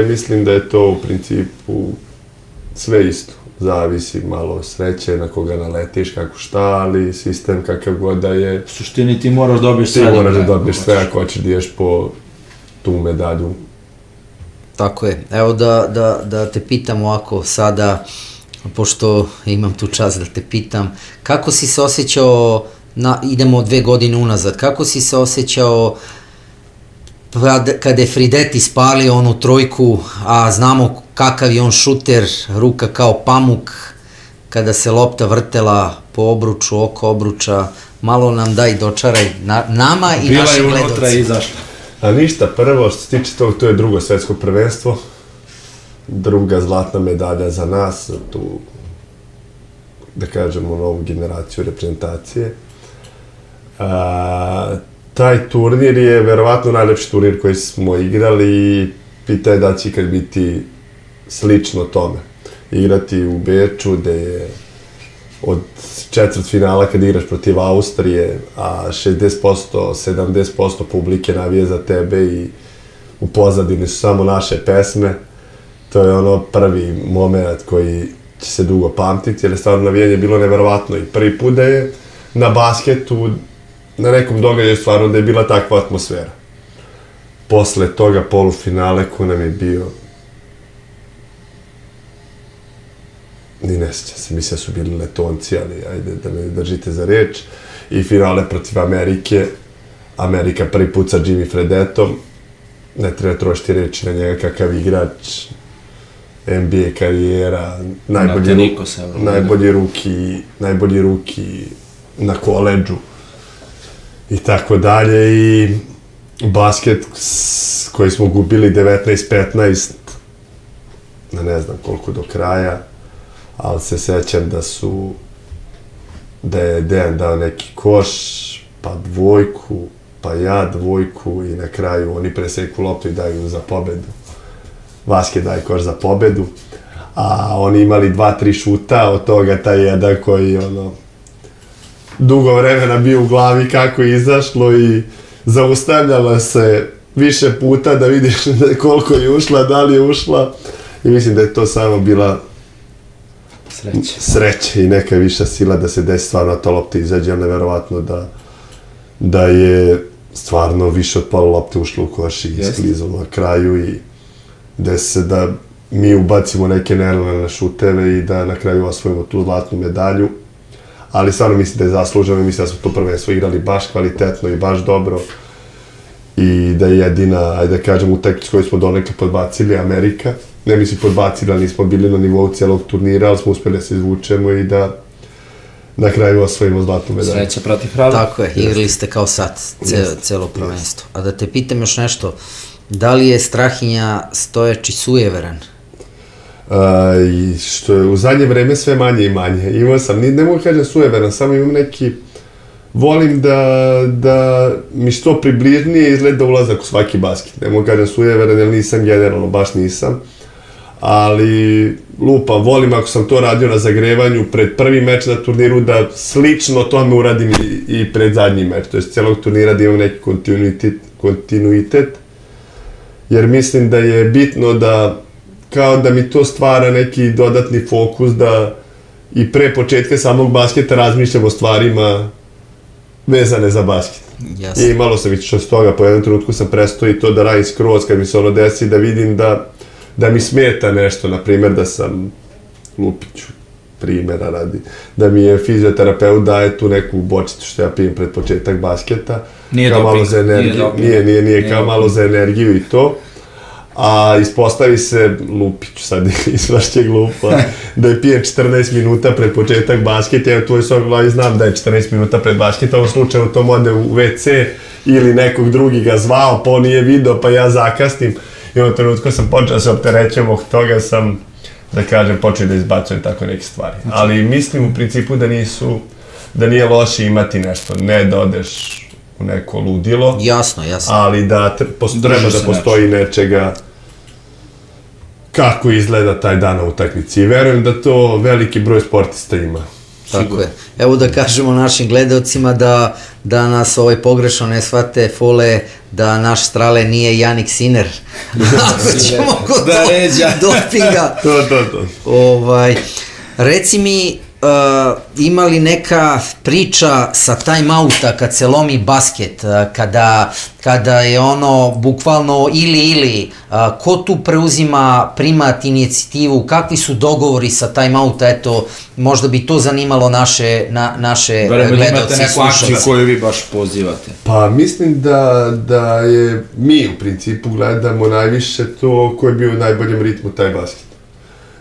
Mislim da je to u principu sve isto. Zavisi malo sreće, na koga naletiš, kako šta, ali sistem kakav god da je... U suštini ti moraš dobiješ sve. Ti moraš da dobiješ sve ako hoćeš da ideš po tu medalju. Tako je. Evo da te pitam ovako sada, pošto imam tu čast da te pitam, kako si se osjećao, idemo 2 godine unazad, kako si se osjećao kada je Fridetti spalio onu trojku, a znamo kakav je on šuter, ruka kao pamuk, kada se lopta vrtela po obruču, oko obruča, malo nam daj dočaraj nama i našim gledalcima. Bila je unutra i izašla. A ništa, prvo što se tiče tog, to je drugo svetsko prvenstvo, druga zlatna medalja za nas, tu, da kažemo, novu generaciju reprezentacije. Taj turnir je verovatno najlepši turnir koji smo igrali i pitanje da će ikad biti slično tome. Igrati u Beču, gde je od četvrtfinala kad igraš protiv Austrije, a 60%, 70% publike navije za tebe i u pozadini su samo naše pesme, to je ono prvi moment koji će se dugo pamtiti, jer je stvarno navijanje bilo neverovatno i prvi put da je na basketu, na nekom događaju stvarno da je bila takva atmosfera. Posle toga polufinale ko nam je bio, ni ne sjećam se, mislim da su bili Letonci, ali ajde da me držite za reč. I finale protiv Amerike. Amerika prvi put sa Jimmy Fredettom. Ne treba trošiti reči na njega kakav igrač. NBA karijera, najbolji ruki na koledžu i tako dalje. I basket koji smo gubili 19-15 na ne znam koliko do kraja, ali se sećam da je Dejan dao neki koš, pa dvojku, pa ja dvojku i na kraju oni preseku loptu i daju za pobedu. Basket daje koš za pobedu, a oni imali 2-3 šuta, od toga taj jedan koji dugo vremena bio u glavi kako je izašlo i zaustavljala se više puta da vidiš koliko je ušla, da li je ušla i mislim da je to samo bila sreće i neka viša sila da se desi stvarno ta lopta izađe, ali neverovatno da je stvarno više od pola lopte ušlo u koš i sklizalo na kraju i desi se da mi ubacimo neke nerealne šuteve i da na kraju osvojimo tu zlatnu medalju. Ali stvarno mislim da je zasluženo i mislim da smo to prvenstvo igrali baš kvalitetno i baš dobro. I da je jedina, ajde da kažem, utakmica koju smo donekle podbacili Amerika. Ne mislim podbacili, ali nismo bili na nivou cijelog turnira, ali smo uspjeli da se izvučemo i da na kraju osvojimo zlatnu medalju. Sreća prati hrabro. Tako je, igrali ste kao sad, celo prvenstvo. A da te pitam još nešto, da li je Strahinja Stojačić sujeveran? I što je u zadnje vreme sve manje i manje. Imao sam, ne mogu kažem sujeveran, samo imam neki... Volim da mi što približnije izgleda ulazak u svaki basket. Ne mogu kažem sujeveran, jer nisam generalno, baš nisam. Ali lupam, volim ako sam to radio na zagrevanju pred prvi meč na turniru, da slično tome uradim i pred zadnji meč. To je cijelog turnira da imam neki kontinuitet. Jer mislim da je bitno da kao da mi to stvara neki dodatni fokus da i pre početka samog basketa razmišljam o stvarima vezane za basket. Jasne. I malo sam išao s toga, po jednom trenutku sam prestao i to da radim skroz kad mi se ono desi, da vidim da mi smeta nešto, na primjer da sam lupiću, primjera radi, da mi je fizioterapeut daje tu neku bočicu što ja pijem pred početak basketa. Nije kao doping. Malo za energiju, nije kao malo za energiju i to. A ispostavi se, lupiću sad izvašće glupa, da je pijem 14 minuta pred početak basketa, ja u tvoj svoj glavi znam da je 14 minuta pred basketa, u ovom slučaju tom ode u WC ili nekog drugi ga zvao, pa on nije video, pa ja zakasnim. I u ovom trenutku sam počeo da se opterećujem, oko toga sam, da kažem, počeo da izbacujem tako neke stvari. Ali mislim u principu da nije loše imati nešto, ne da odeš u neko ludilo. Jasno. Ali da treba da postoji nečega kako izgleda taj dan na utakmici. I verujem da to veliki broj sportista ima. Tako je. Evo da kažemo našim gledalcima da nas pogrešno ne shvate fole da naš Strale nije Janik Sinner. Ako ćemo kod dopinga. To. Reci mi, ima li neka priča sa time-outa kad se lomi basket, kada je ono bukvalno ili, ko tu preuzima primat inicijativu, kakvi su dogovori sa time-outa, eto, možda bi to zanimalo naše gledalce i imate neku akciju koju vi baš pozivate. Pa mislim da je mi u principu gledamo najviše to ko je bio u najboljem ritmu taj basket.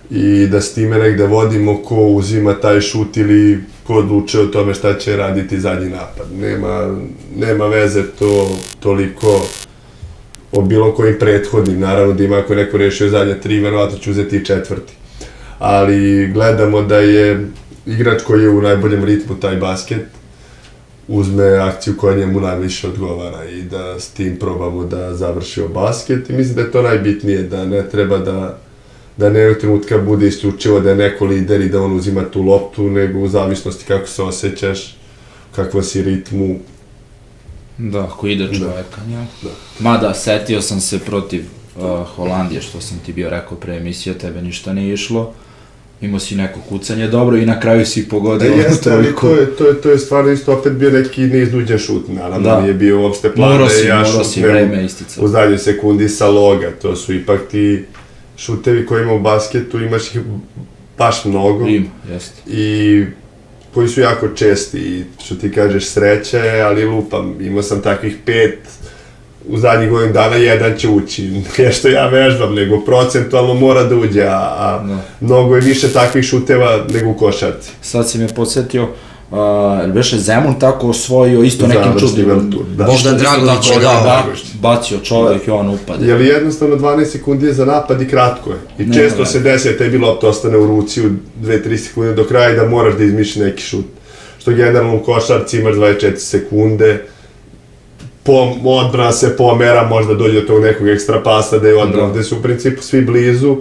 I da s time negde vodimo ko uzima taj šut ili ko odluče o tome šta će raditi zadnji napad. Nema veze to toliko o bilo kojim prethodnim. Naravno da ima ako neko rešio zadnje 3, verovatno će uzeti i 4. Ali gledamo da je igrač koji je u najboljem ritmu taj basket uzme akciju koja njemu najviše odgovara i da s tim probamo da završimo basket. I mislim da je to najbitnije, da ne treba da ne trenutka bude isključivo da je neko lider i da on uzima tu loptu, nego u zavisnosti kako se osjećaš, kakva si ritmu. Da, ako ide čoveka. Mada, setio sam se protiv Holandije, što sam ti bio rekao pre emisije, tebe ništa nije išlo. Imao si neko kucanje dobro i na kraju si pogodio trojku. To je stvarno isto opet bio neki neiznuđen šut, naravno nije bio uopšte plan da je ja šutnem u zadnjoj sekundi sa loga, to su ipak ti šutevi koji ima u basketu, imaš ih baš mnogo. Jeste. I koji su jako česti i što ti kažeš sreće, ali lupam, imao sam takvih 5, u zadnjih godinu dana 1 će ući, ne što ja vežbam, nego procentualno mora da uđe, a mnogo je više takvih šuteva nego u košarci. Sad si me podsjetio, beše Zemun tako osvojio isto nekim čudnim. Bogdan Dragović je dao. Bacio čovjek i on upade. Jer jednostavno 12 sekundi je za napad i kratko je. I često se desi da tebi lopta ostane u ruci u 2-3 sekunde do kraja i da moraš da izmišljaš neki šut. Što generalno u košarci imaš 24 sekunde, odbrana se pomera, možda dođe do tog nekog ekstra pasa da je odbrana, gde su u principu svi blizu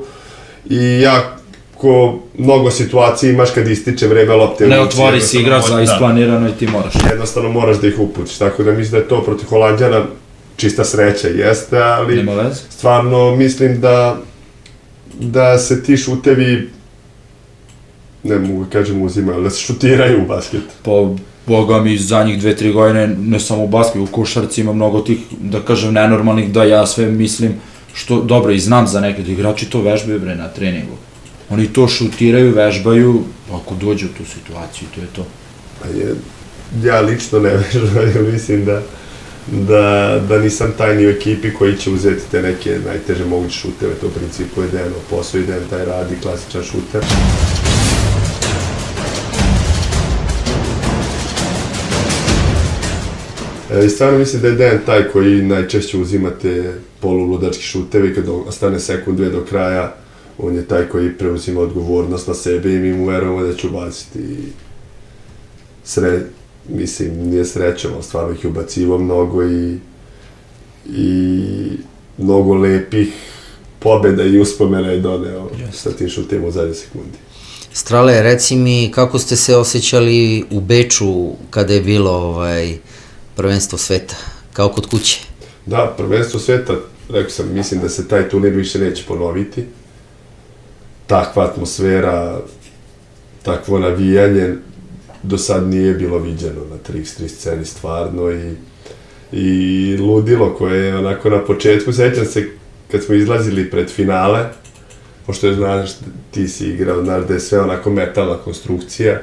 i jako mnogo situacija imaš kad ističe vreme lopte. Ne otvori si igrač za isplanirano i ti moraš. Jednostavno moraš da ih upućiš, tako da mislim da je to protiv Holandjana čista sreća, jeste, ali stvarno mislim da se ti šutevi ne mogu kažem uzimaju, ali da se šutiraju u basket. Pa, boga mi, zadnjih 2-3 godine, ne samo u basketu, u košarci ima mnogo tih, da kažem, nenormalnih, da ja sve mislim, što, dobro, i znam za neke, da igrači to vežbaju, bre, na treningu. Oni to šutiraju, vežbaju, ako dođe u tu situaciju, to je to. Pa ja lično ne vežbaju, mislim da nisam tajni u ekipi koji će uzeti te neke najteže moguće šuteve, to u principu je Dejano posao i Dejan taj radi, klasičan šuter. I stvarno mislim da je Dejan taj koji najčešće uzima te poluludačke šuteve i kad ostane sekund, dve do kraja, on je taj koji preuzima odgovornost na sebe i mi mu verujemo da će ubaciti. Mislim, nije srećom, ali stvarno ih je ubacivo mnogo i mnogo lepih pobjeda i uspomena je doneo sa tim šutima u zadnje sekundi. Strale, reci mi kako ste se osjećali u Beču kada je bilo prvenstvo sveta, kao kod kuće? Da, prvenstvo sveta, rekao sam, mislim da se taj turnir više neće ponoviti. Takva atmosfera, takvo navijanje, do sad nije bilo viđeno na 3x3 sceni stvarno i ludilo koje je onako na početku, sećam se kad smo izlazili pred finale, pošto je, znaš, ti si igrao, znaš da je sve onako metalna konstrukcija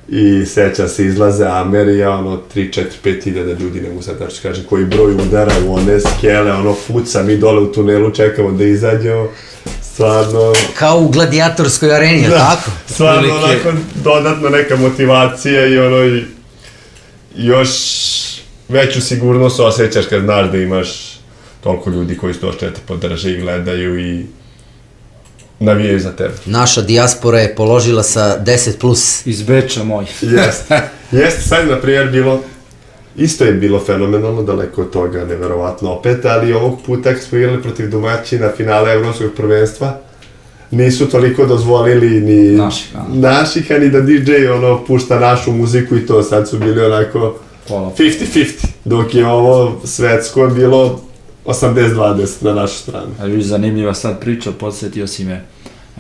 i sećam se izlaze Amerija, 3, 4, 5 hiljada ljudi, ne mogu sad tačno kažem, koji broj udara u one skele, puca, mi dole u tunelu čekamo da izađemo. Stvarno... Kao u gladijatorskoj areni, tako? Stvarno, onako, dodatno neka motivacija i još veću sigurnost osjećaš kad znaš da imaš toliko ljudi koji su došli da te podrže i gledaju i navijaju za tebe. Naša dijaspora je položila sa 10+. Iz Beča moj. Jeste, sad na primjer bilo, isto je bilo fenomenalno, daleko od toga, neverovatno opet, ali ovog puta kad smo igrali protiv domaćina finale Evropskog prvenstva, nisu toliko dozvolili ni naših, ni da DJ pušta našu muziku i to, sad su bili onako 50-50, dok je ovo svetsko bilo 80-20 na našu stranu. Ali zanimljiva sad priča, podsjetio si me,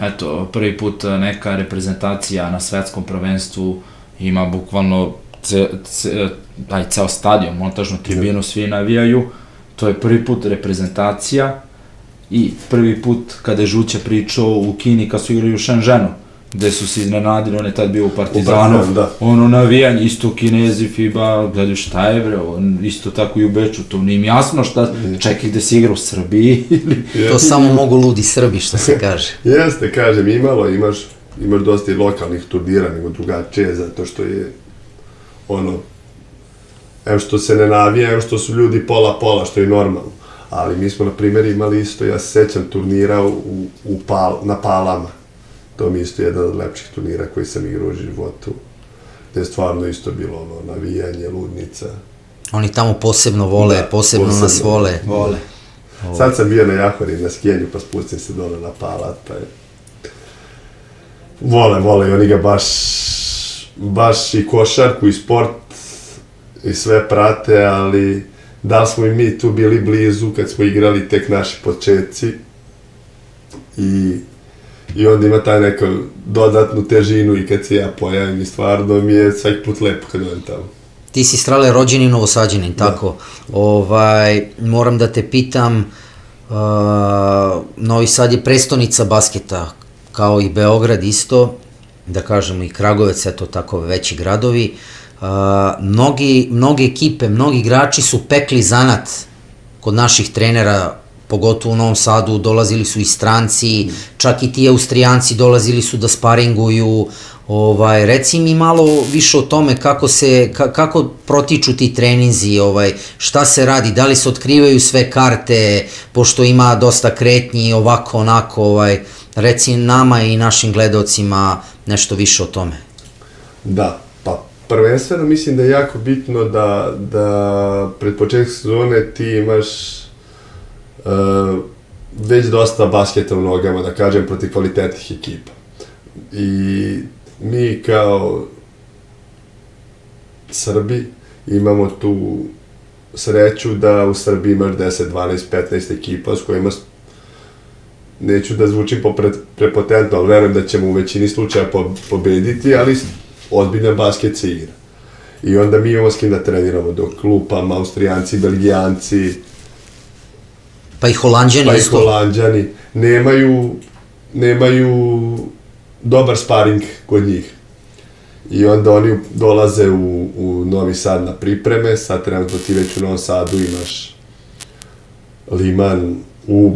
eto, prvi put neka reprezentacija na svetskom prvenstvu ima bukvalno ceo stadion, montažnu tribinu, svi navijaju, to je prvi put reprezentacija i prvi put kada je Žuća pričao u Kini kad su igrali u Shenzhenu, gde su se iznenadili, on je tad bio u Partizanu, navijanje, isto Kinezi, FIBA, gledaju šta je bre, isto tako i u Beču, to nije im jasno šta, čekaj gde se igra u Srbiji ili... To samo mogu ludi Srbi, što se kaže. Jeste, kažem, imaš dosta i lokalnih turnira, nego drugačije, zato što je em što se ne navija, em što su ljudi pola-pola, što je normalno. Ali mi smo, na primjer, imali isto, ja se sećam turnira na Palama. To mi je isto jedan od lepših turnira koji sam igrao u životu. Gde je stvarno isto bilo navijanje, ludnica. Oni tamo posebno vole, posebno nas vole. Sad sam bio na Jahori, na skijenju, pa spustim se dole na Palat, pa je... Vole i oni ga baš i košarku i sport i sve prate, ali da li smo i mi tu bili blizu kad smo igrali tek naši početci i onda ima taj neku dodatnu težinu i kad se ja pojavim i stvarno mi je svaki put lepo kad odem tamo. Ti si Strale rođeni Novosađanin, tako? Moram da te pitam, Novi Sad je prestonica basketa, kao i Beograd isto, da kažemo i Kragovec, eto tako veći gradovi. Mnoge ekipe, mnogi igrači su pekli zanat kod naših trenera, pogotovo u Novom Sadu, dolazili su i stranci, čak i ti Austrijanci dolazili su da sparinguju. Reci mi malo više o tome kako protiču ti treninzi, šta se radi, da li se otkrivaju sve karte, pošto ima dosta kretnji, ovako, onako, reci nama i našim gledalcima nešto više o tome. Da, pa prvenstveno mislim da je jako bitno da pred početak sezone ti imaš već dosta basketa u nogama, da kažem, protiv kvalitetnih ekipa. I mi kao Srbi imamo tu sreću da u Srbiji imaš 10, 12, 15 ekipa s kojima neću da zvučim prepotentno, ali verujem da ćemo u većini slučaja pobediti, ali ozbiljan basket se igra. I onda mi imamo s kim da treniramo, dok klupama, Austrijanci, Belgijanci, Pa i Holanđani isto. Holanđani nemaju dobar sparing kod njih. I onda oni dolaze u Novi Sad na pripreme, sad trenutno ti već u Novom Sadu imaš Liman, UB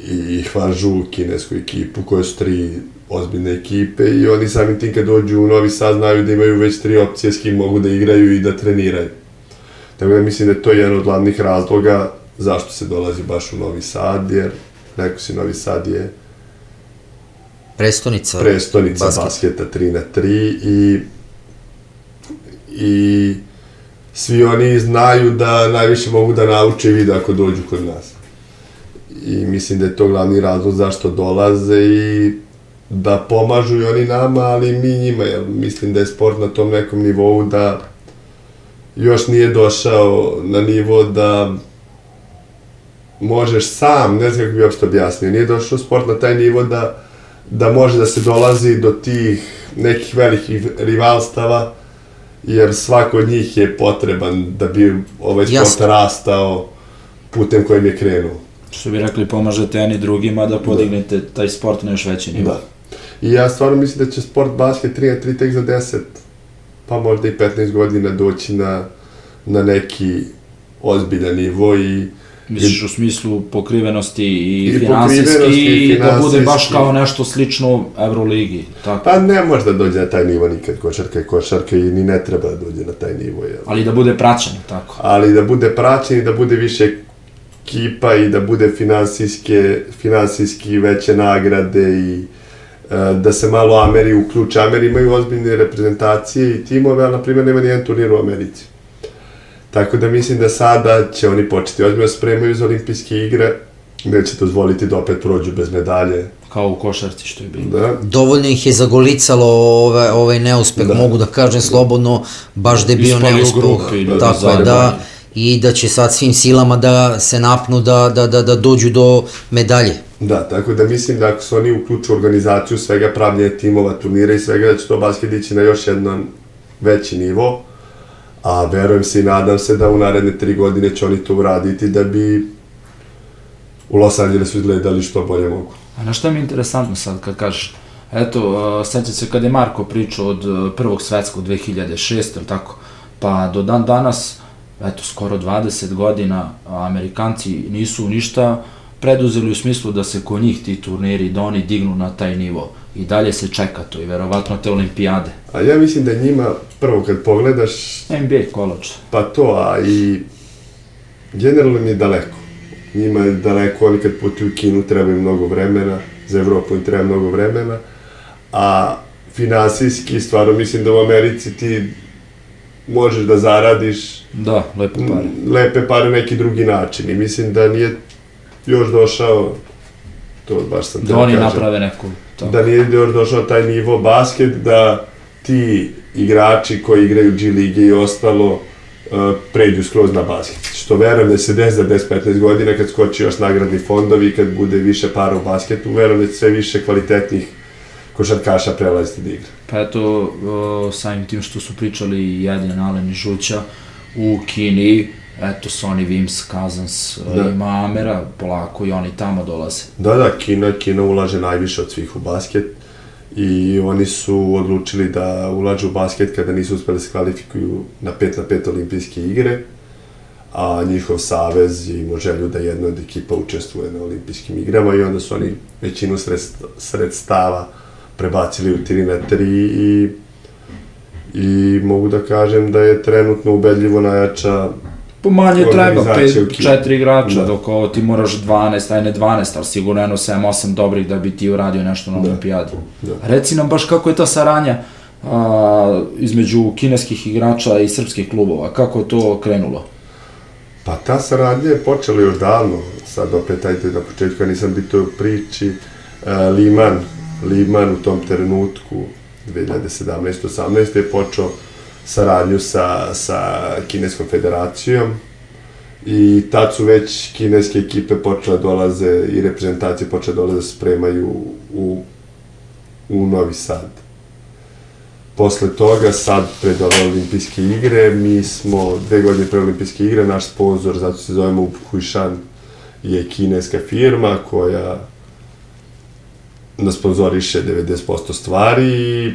i Hvanžu, kinesku ekipu, koje su 3 ozbiljne ekipe i oni samim tim kad dođu u Novi Sad znaju da imaju već 3 opcije s kim mogu da igraju i da treniraju. Tako da mislim da je to jedan od glavnih razloga zašto se dolazi baš u Novi Sad, jer rekao si Novi Sad je Prestonica basketa 3x3 i svi oni znaju da najviše mogu da nauče i vide ako dođu kod nas. I mislim da je to glavni razlog zašto dolaze i da pomažu i oni nama, ali i mi njima, jer mislim da je sport na tom nekom nivou da još nije došao na nivo da možeš sam, ne znam kako bi uopšte objasnio, nije došao sport na taj nivo da može da se dolazi do tih nekih velikih rivalstava, jer svako od njih je potreban da bi ovaj sport rastao putem kojim je krenuo. Što bi rekli, pomažete jedni drugima da podignete taj sport na još veći nivo. Da. I ja stvarno mislim da će sport basket 3x3 tek za 10, pa možda i 15 godina doći na neki ozbiljan nivo i misliš u smislu pokrivenosti i finansijski, da bude baš kao nešto slično Euroligi, tako? Pa ne može da dođe na taj nivo nikad košarka i ni ne treba da dođe na taj nivo. Ali da bude praćen, tako? Ali da bude praćen i da bude više ekipa i da bude finansijski veće nagrade i da se malo Ameri uključe. Ameri imaju ozbiljne reprezentacije i timove, ali na primjer nema nijedan turnir u Americi. Tako da mislim da sada će oni početi ozbiljno spremaju za olimpijske igre, neće dozvoliti da opet prođu bez medalje. Kao u košarci što je bilo. Da. Dovoljno ih je zagolicalo ovaj neuspeh, mogu da kažem slobodno, baš da je bio neuspeh. Tako je, da. I da će sad svim silama da se napnu da dođu do medalje. Da, tako da mislim da ako se oni uključu u organizaciju svega pravljenja timova, turnira i svega, da će to basket ići na još jedan veći nivo. A verujem se i nadam se da u naredne 3 godine će oni to uraditi da bi u Los Angelesu izgledali što bolje mogu. A na što mi je interesantno sad kad kažeš, eto, seća se kad je Marko pričao od prvog svetskog 2006, ili tako, pa do dan danas, eto, skoro 20 godina, Amerikanci nisu ništa preduzeli u smislu da se kod njih ti turniri, da oni dignu na taj nivo. I dalje se čeka to i verovatno te olimpijade. A ja mislim da njima, prvo kad pogledaš... NBA kolač. Pa to, a i generalno im je daleko. Njima je daleko, oni kad putuju u Kinu treba im mnogo vremena, za Evropu im treba mnogo vremena, a finansijski, stvarno mislim da u Americi ti možeš da zaradiš... Da, lepe pare. Lepe pare na neki drugi način i mislim da nije još došao, to baš sam da oni naprave neku... Da nije još došao taj nivo basket, da ti igrači koji igraju G lige i ostalo pređu skroz na basket. Što verujem da se desi za 10-15 godina kad skoči još nagradni fondovi i kad bude više para u basketu, verujem da će sve više kvalitetnih košarkaša prelaziti da igra. Pa eto, samim tim što su pričali i Jedin, Alen i Žuća u Kini, eto, Sonny Wims, Cousins, ima Amera, polako i oni tamo dolaze. Da, Kina ulaže najviše od svih u basket i oni su odlučili da ulažu u basket kada nisu uspeli se kvalifikuju na 5x5 olimpijske igre, a njihov savez je imao želju da jedna od ekipa učestvuje na olimpijskim igrama i onda su oni većinu sredstava prebacili u 3x3 i mogu da kažem da je trenutno ubedljivo najjača po manje treba, 4 igrača, dok ovo ti moraš 12, aj ne 12, ali sigurno jedno 7-8 dobrih da bi ti uradio nešto na olimpijadi. Reci nam baš kako je ta saradnja između kineskih igrača i srpskih klubova, kako je to krenulo? Pa ta saradnja je počela još davno, sad opet ajde na početku, ja nisam biti u priči, Liman u tom trenutku, 2017-18 je počeo saradnju sa Kineskom federacijom I tad su već kineske ekipe počele dolaze i reprezentacije počele dolaze da se spremaju u Novi Sad. Posle toga, sad pred ove olimpijske igre, mi smo 2 godine pre olimpijske igre, naš sponsor, zato se zovemo Huishan, je kineska firma koja nas sponzoriše 90% stvari i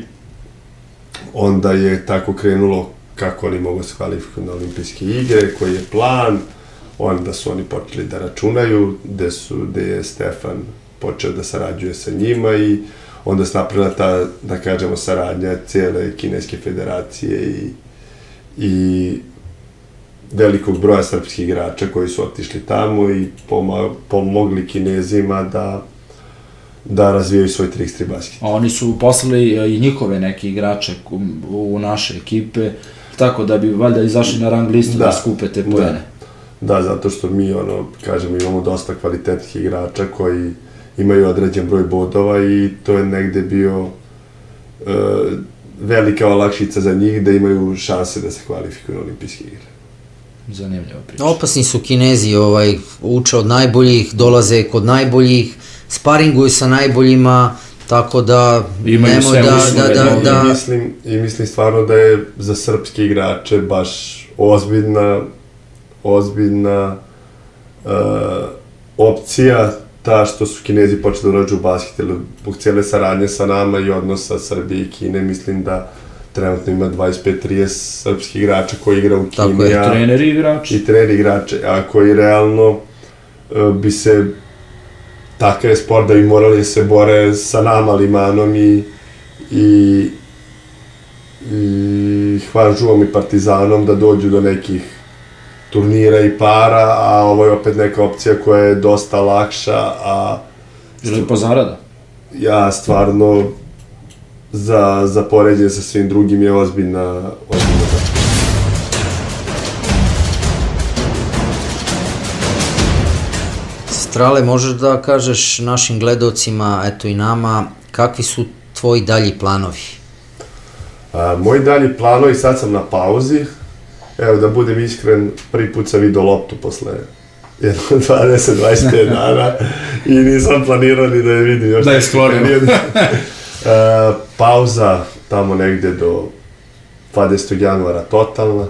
onda je tako krenulo kako oni mogu se kvalifikuju na olimpijske igre, koji je plan, onda su oni počeli da računaju, gde je Stefan počeo da sarađuje sa njima i onda se napravila ta, da kažemo, saradnja cijele kineske federacije i velikog broja srpskih igrača koji su otišli tamo i pomogli Kinezima da razvijaju svoj 3x3 basket. A oni su poslali i njihove neke igrače u naše ekipe, tako da bi valjda izašli na rang listu da skupe te poene. Da, zato što mi, kažemo, imamo dosta kvalitetnih igrača koji imaju određen broj bodova i to je negde bio velika olakšica za njih da imaju šanse da se kvalifikuju na olimpijske igre. Zanimljiva priča. Opasni su Kinezi, uče od najboljih, dolaze kod najboljih, sparinguju sa najboljima, tako da nemoj da... I mislim stvarno da je za srpske igrače baš ozbiljna opcija ta što su Kinezi počeli da ulažu u basket, ili zbog cijele saradnje sa nama i odnosa Srbije i Kine, mislim da trenutno ima 25-30 srpskih igrača koji igra u Kini. Tako je, treneri i igrači. I treneri i igrače, a koji realno bi se, takav je sport da bi morali se bore sa nama, Limanom i Hvanžuom i Partizanom da dođu do nekih turnira i para, a ovo je opet neka opcija koja je dosta lakša, a... Ili po zarada? Ja stvarno, za poređenje sa svim drugim je ozbiljna. Strale, možeš da kažeš našim gledalcima, eto i nama, kakvi su tvoji dalji planovi? Moji dalji planovi, sad sam na pauzi. Evo, da budem iskren, prvi put sam vidio loptu posle 20-25 dana i nisam planirao ni da je vidim još. Da je sklorio. Pauza tamo negde do 20. januara totalna.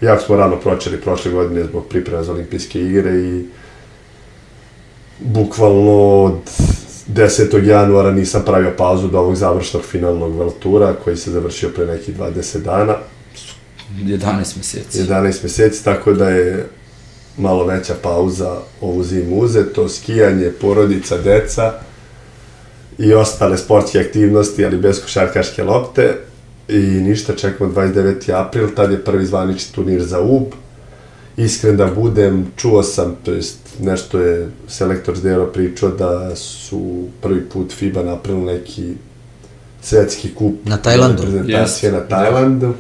Jako smo rano počeli prošle godine zbog priprema za olimpijske igre i bukvalno od 10. januara nisam pravio pauzu do ovog završnog finalnog Veltura koji se završio pre nekih 20 dana. 11 meseci. 11 meseci, tako da je malo veća pauza ovu zimu uzeto, skijanje, porodica, deca i ostale sportske aktivnosti, ali bez košarkaške lopte. I ništa, čekamo 29. april, tad je prvi zvanični turnir za UB. Iskren da budem, čuo sam, to jest nešto je selektor Zdero pričao da su prvi put FIBA napravili neki svetski kup na Tajlandu. Reprezentacije na Tajlandu.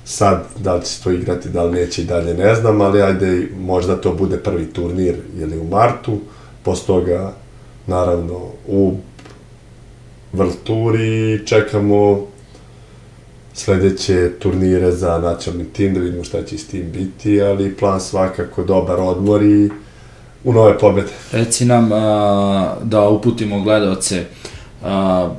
Sad, da li će se to igrati, da li neće i dalje, ne znam, ali ajde, možda to bude prvi turnir ili u martu, posle toga, naravno, u World Tour i čekamo sledeće turnire za nacionalni tim, da vidimo šta će s tim biti, ali plan svakako dobar odmor i u nove pobede. Reci nam da uputimo gledalce,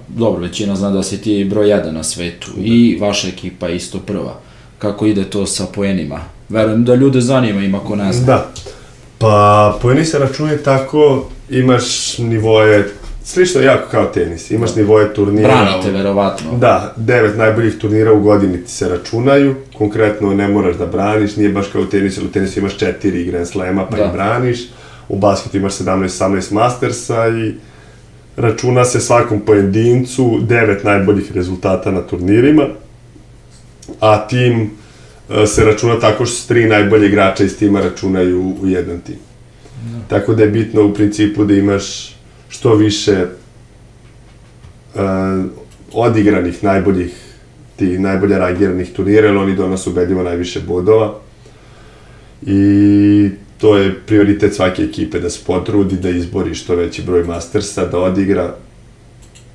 dobro, većina zna da si ti broj 1 na svetu i vaša ekipa je isto prva. Kako ide to sa poenima? Verujem da ljude zanima, ima ko ne zna. Da, pa poeni se računaju tako, imaš nivoje, slično jako kao tenis, imaš nivoje turnira. Branite, verovatno. Da, 9 najboljih turnira u godini ti se računaju, konkretno ne moraš da braniš, nije baš kao u tenisu, u tenisu imaš 4 Grand Slema pa i braniš, u basketu imaš 17-18 Mastersa i računa se svakom pojedincu 9 najboljih rezultata na turnirima, a tim se računa tako što se 3 najbolje igrača iz tima računaju u jedan tim. Tako da je bitno u principu da imaš što više odigranih najboljih, tih najbolje rangiranih turnira, jer oni donose ubedljivo najviše bodova. I to je prioritet svake ekipe, da se potrudi, da izbori što veći broj Mastersa, da odigra,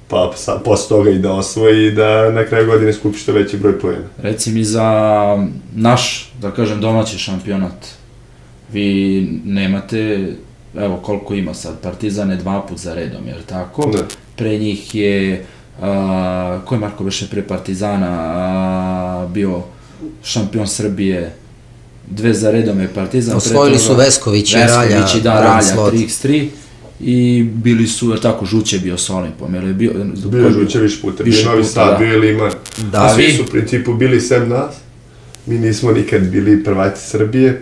pa posle toga i da osvoji i da na kraju godine skupi što veći broj poena. Reci mi za naš, da kažem, domaći šampionat. vi nemate, evo koliko ima sad, Partizan je 2 put za redom, jer tako? Da. Pre njih je, ko je Marko Beše pre Partizana bio šampion Srbije, 2 za redom je Partizan. Osvojili su Vesković i Ralja, Vesković i da, Grand Ralja, Slot. 3x3 i bili su, jer tako, Žuće bio s Olimpom, jer je bio... Bio Žuće više puta, bio Više Novi puta, Sad, da. bio Liman. Da, A svi vi? su u principu bili sem nas. Mi nismo nikad bili prvaci Srbije.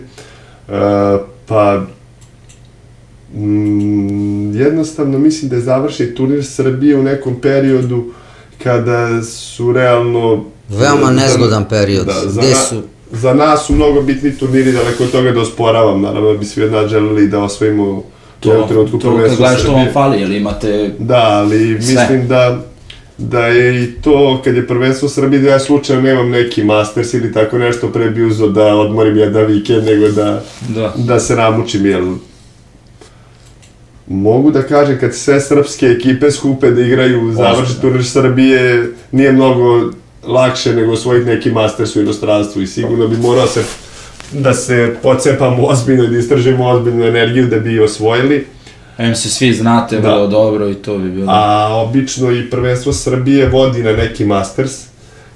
Pa jednostavno mislim da je završen turnir Srbije u nekom periodu kada su realno... Veoma nezgodan period. Da, Gde su... za nas su mnogo bitni turniri, daleko od toga da osporavam, naravno da bi svi od nas želeli da osvojimo u jednom trenutku to kad prvenstvo gledaš što vam Srbije. fali, jer imate... Da, ali mislim da je i to, kad je prvenstvo Srbije, da ja slučajno nemam neki Masters ili tako nešto, pre bi uzeo da odmorim jedan vikend, nego da se namučim, jer mogu da kažem, kad sve srpske ekipe skupe da igraju završni turnir Srbije, nije mnogo lakše nego osvojiti neki Masters u inostranstvu i sigurno bi morao da se pocepamo ozbiljno i da istražimo ozbiljnu energiju da bi osvojili. Se svi znate vrlo dobro i to bi bilo... A obično i prvenstvo Srbije vodi na neki Masters,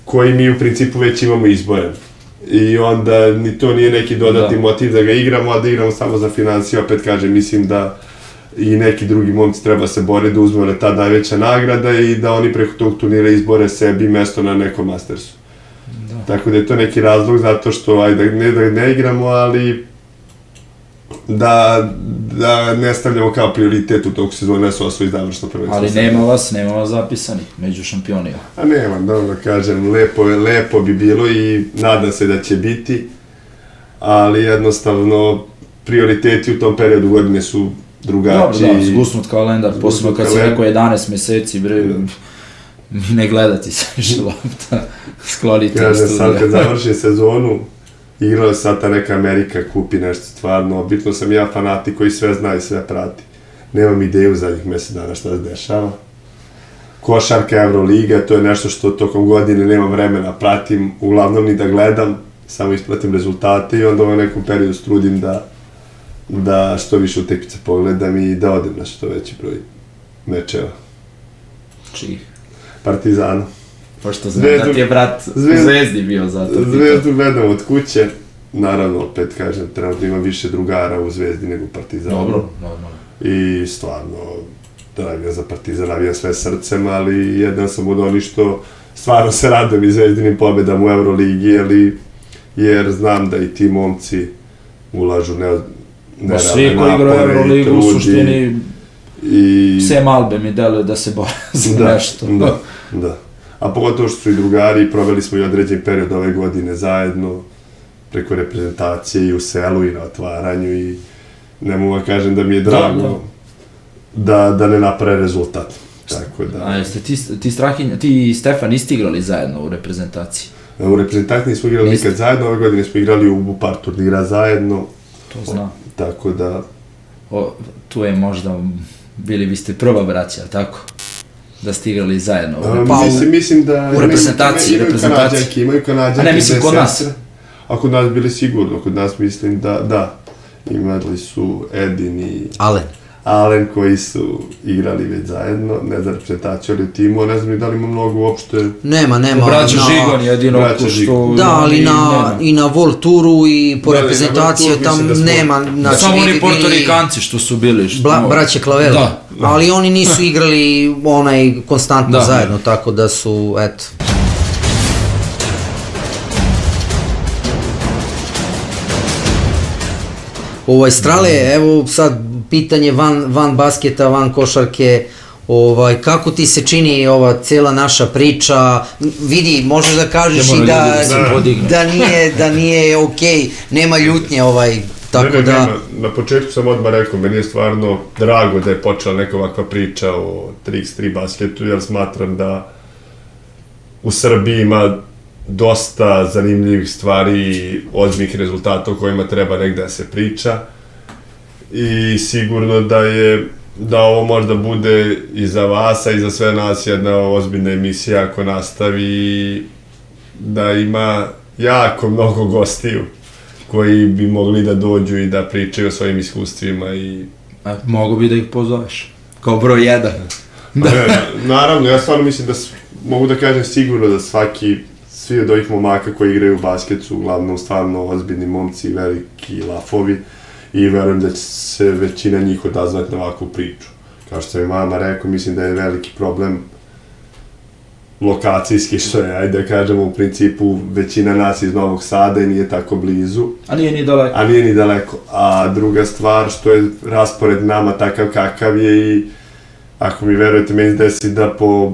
koji mi u principu već imamo izboren. I onda ni to nije neki dodatni motiv da ga igramo, a da igramo samo za financije. Opet kažem, mislim da i neki drugi momci treba se boriti da uzme ta najveća nagrada i da oni preko tog turnira izbore sebi mesto na nekom Mastersu. Tako da je to neki razlog zato što, ajde, ne da ne igramo, ali da ne stavljamo kao prioritet u toku sezone da se osvoji završno prvenstvo. Ali nema vas zapisanih među šampionima. A nema, dobro kažem, lepo bi bilo i nadam se da će biti, ali jednostavno prioriteti u tom periodu godine su drugačiji. Dobro, zgusnut kalendar, posebno kad si rekao 11 meseci, bre, ne gledati se više lopta, skloniti u Kaže, studiju. sad kad završim sezonu, igrala sad ta neka Amerika, kupi nešto stvarno, bitno sam ja fanatik koji sve zna i sve prati. Nemam ideju zadnjih mjesec dana šta se dešava. Košarka, Euroliga, to je nešto što tokom godine nemam vremena, pratim, uglavnom ni da gledam, samo ispratim rezultate i onda u nekom periodu strudim da što više utakmice pogledam i da odem na što veći broj mečeva. Čiji? Partizana. Pošto znam da ti je brat u Zvezdi bio zato. Zvezdu gledam od kuće, naravno, opet kažem, trenutno imam više drugara u Zvezdi nego u Partizanu. Dobro, normalno. I stvarno, navijam za Partizan, navijam sve srcem, ali jedan sam od onih što stvarno se radujem i Zvezdinim pobedama u Euroligi, jer znam da i ti momci ulažu nerealne napore, svi koji igraju Euroligu u suštini sem Albe mi deluje da se bore za nešto. Da. A pogotovo što su i drugari, proveli smo i određen period ove godine zajedno, preko reprezentacije i u selu i na otvaranju i ne mogu da kažem da mi je drago da ne naprave rezultat. Tako da... A jeste ti i Stefan isti igrali zajedno u reprezentaciji? U reprezentaciji nismo igrali nikad zajedno, ove godine smo igrali u par turnira zajedno. To znam. Tako da... Tu je možda, bili biste prva braća, tako? Da ste igrali zajedno. Mislim da... U reprezentaciji. Imaju Kanadjaki. A ne, mislim kod nas. A kod nas bili sigurno, kod nas mislim da. Imali su Edin i... Alen koji su igrali već zajedno, ne za reprezentaciju, ali u timu, ne znam ni da li ima mnogo uopšte... Nema. Braća Žigon jedino što... Da, ali i na World Touru i po reprezentaciju tam nema... Samo oni Portorikanci što su bili. Braće Klavel, ali oni nisu igrali konstantno zajedno, tako da su, eto... Strale, evo sad pitanje van basketa, van košarke, kako ti se čini ova cijela naša priča, vidi, možeš da kažeš i da nije okej, nema ljutnje tako da... Na početku sam odmah rekao, meni je stvarno drago da je počela neka ovakva priča o 3x3 basketu, jer smatram da u Srbiji ima dosta zanimljivih stvari i ozbiljnih rezultata o kojima treba negde da se priča i sigurno da ovo možda bude i za vas, a i za sve nas jedna ozbiljna emisija ako nastavi, da ima jako mnogo gostiju koji bi mogli da dođu i da pričaju o svojim iskustvima i... Mogu bi da ih pozoveš, kao broj 1. Naravno, ja stvarno mislim da mogu da kažem sigurno da svi od ovih momaka koji igraju basket su uglavnom stvarno ozbiljni momci, veliki lafovi i verujem da će se većina njih odazvati na ovakvu priču. Kao što sam i mama rekao, mislim da je veliki problem lokacijski, što je, ajde da kažemo, u principu većina nas iz Novog Sada i nije tako blizu. A nije ni daleko. A druga stvar, što je raspored nama takav kakav je i ako mi verujete, meni desi da po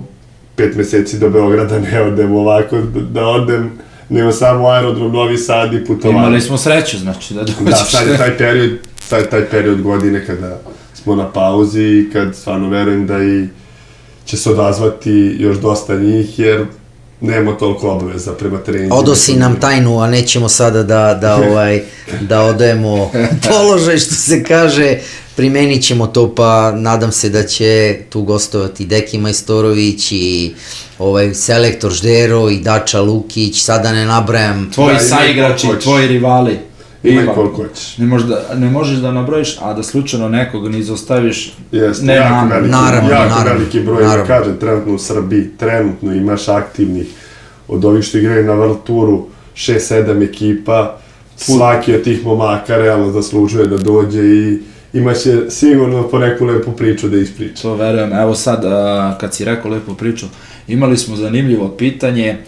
5 meseci do Beograda ne odem ovako, da odem, nego samo aerodrom Novi Sad i putovanje. Imali smo sreću, znači, da dođeš. Da, sad je taj period godine kada smo na pauzi i kad stvarno verujem da i će se odazvati još dosta njih, jer nema toliko obaveza prema treningu. Odosi nam tajnu, a nećemo sada da odajemo položaj, što se kaže. Primenit ćemo to, pa nadam se da će tu gostovati Deki Majstorović i selektor Ždero i Dača Lukić, sada ne nabrajam. Tvoji saigrači, tvoji rivali. Imaj koliko hoćeš. Ne možeš da nabrojiš, a da slučajno nekog ne izostaviš. Jeste, jako veliki broj, da kažem, trenutno u Srbiji, trenutno imaš aktivnih, od ovih što igraju na World Touru, 6-7 ekipa, svaki od tih momaka realno zaslužuje da dođe i imaće sigurno po neku lepu priču da ispriča. To verujem. Evo sad, kad si rekao lepu priču, imali smo zanimljivo pitanje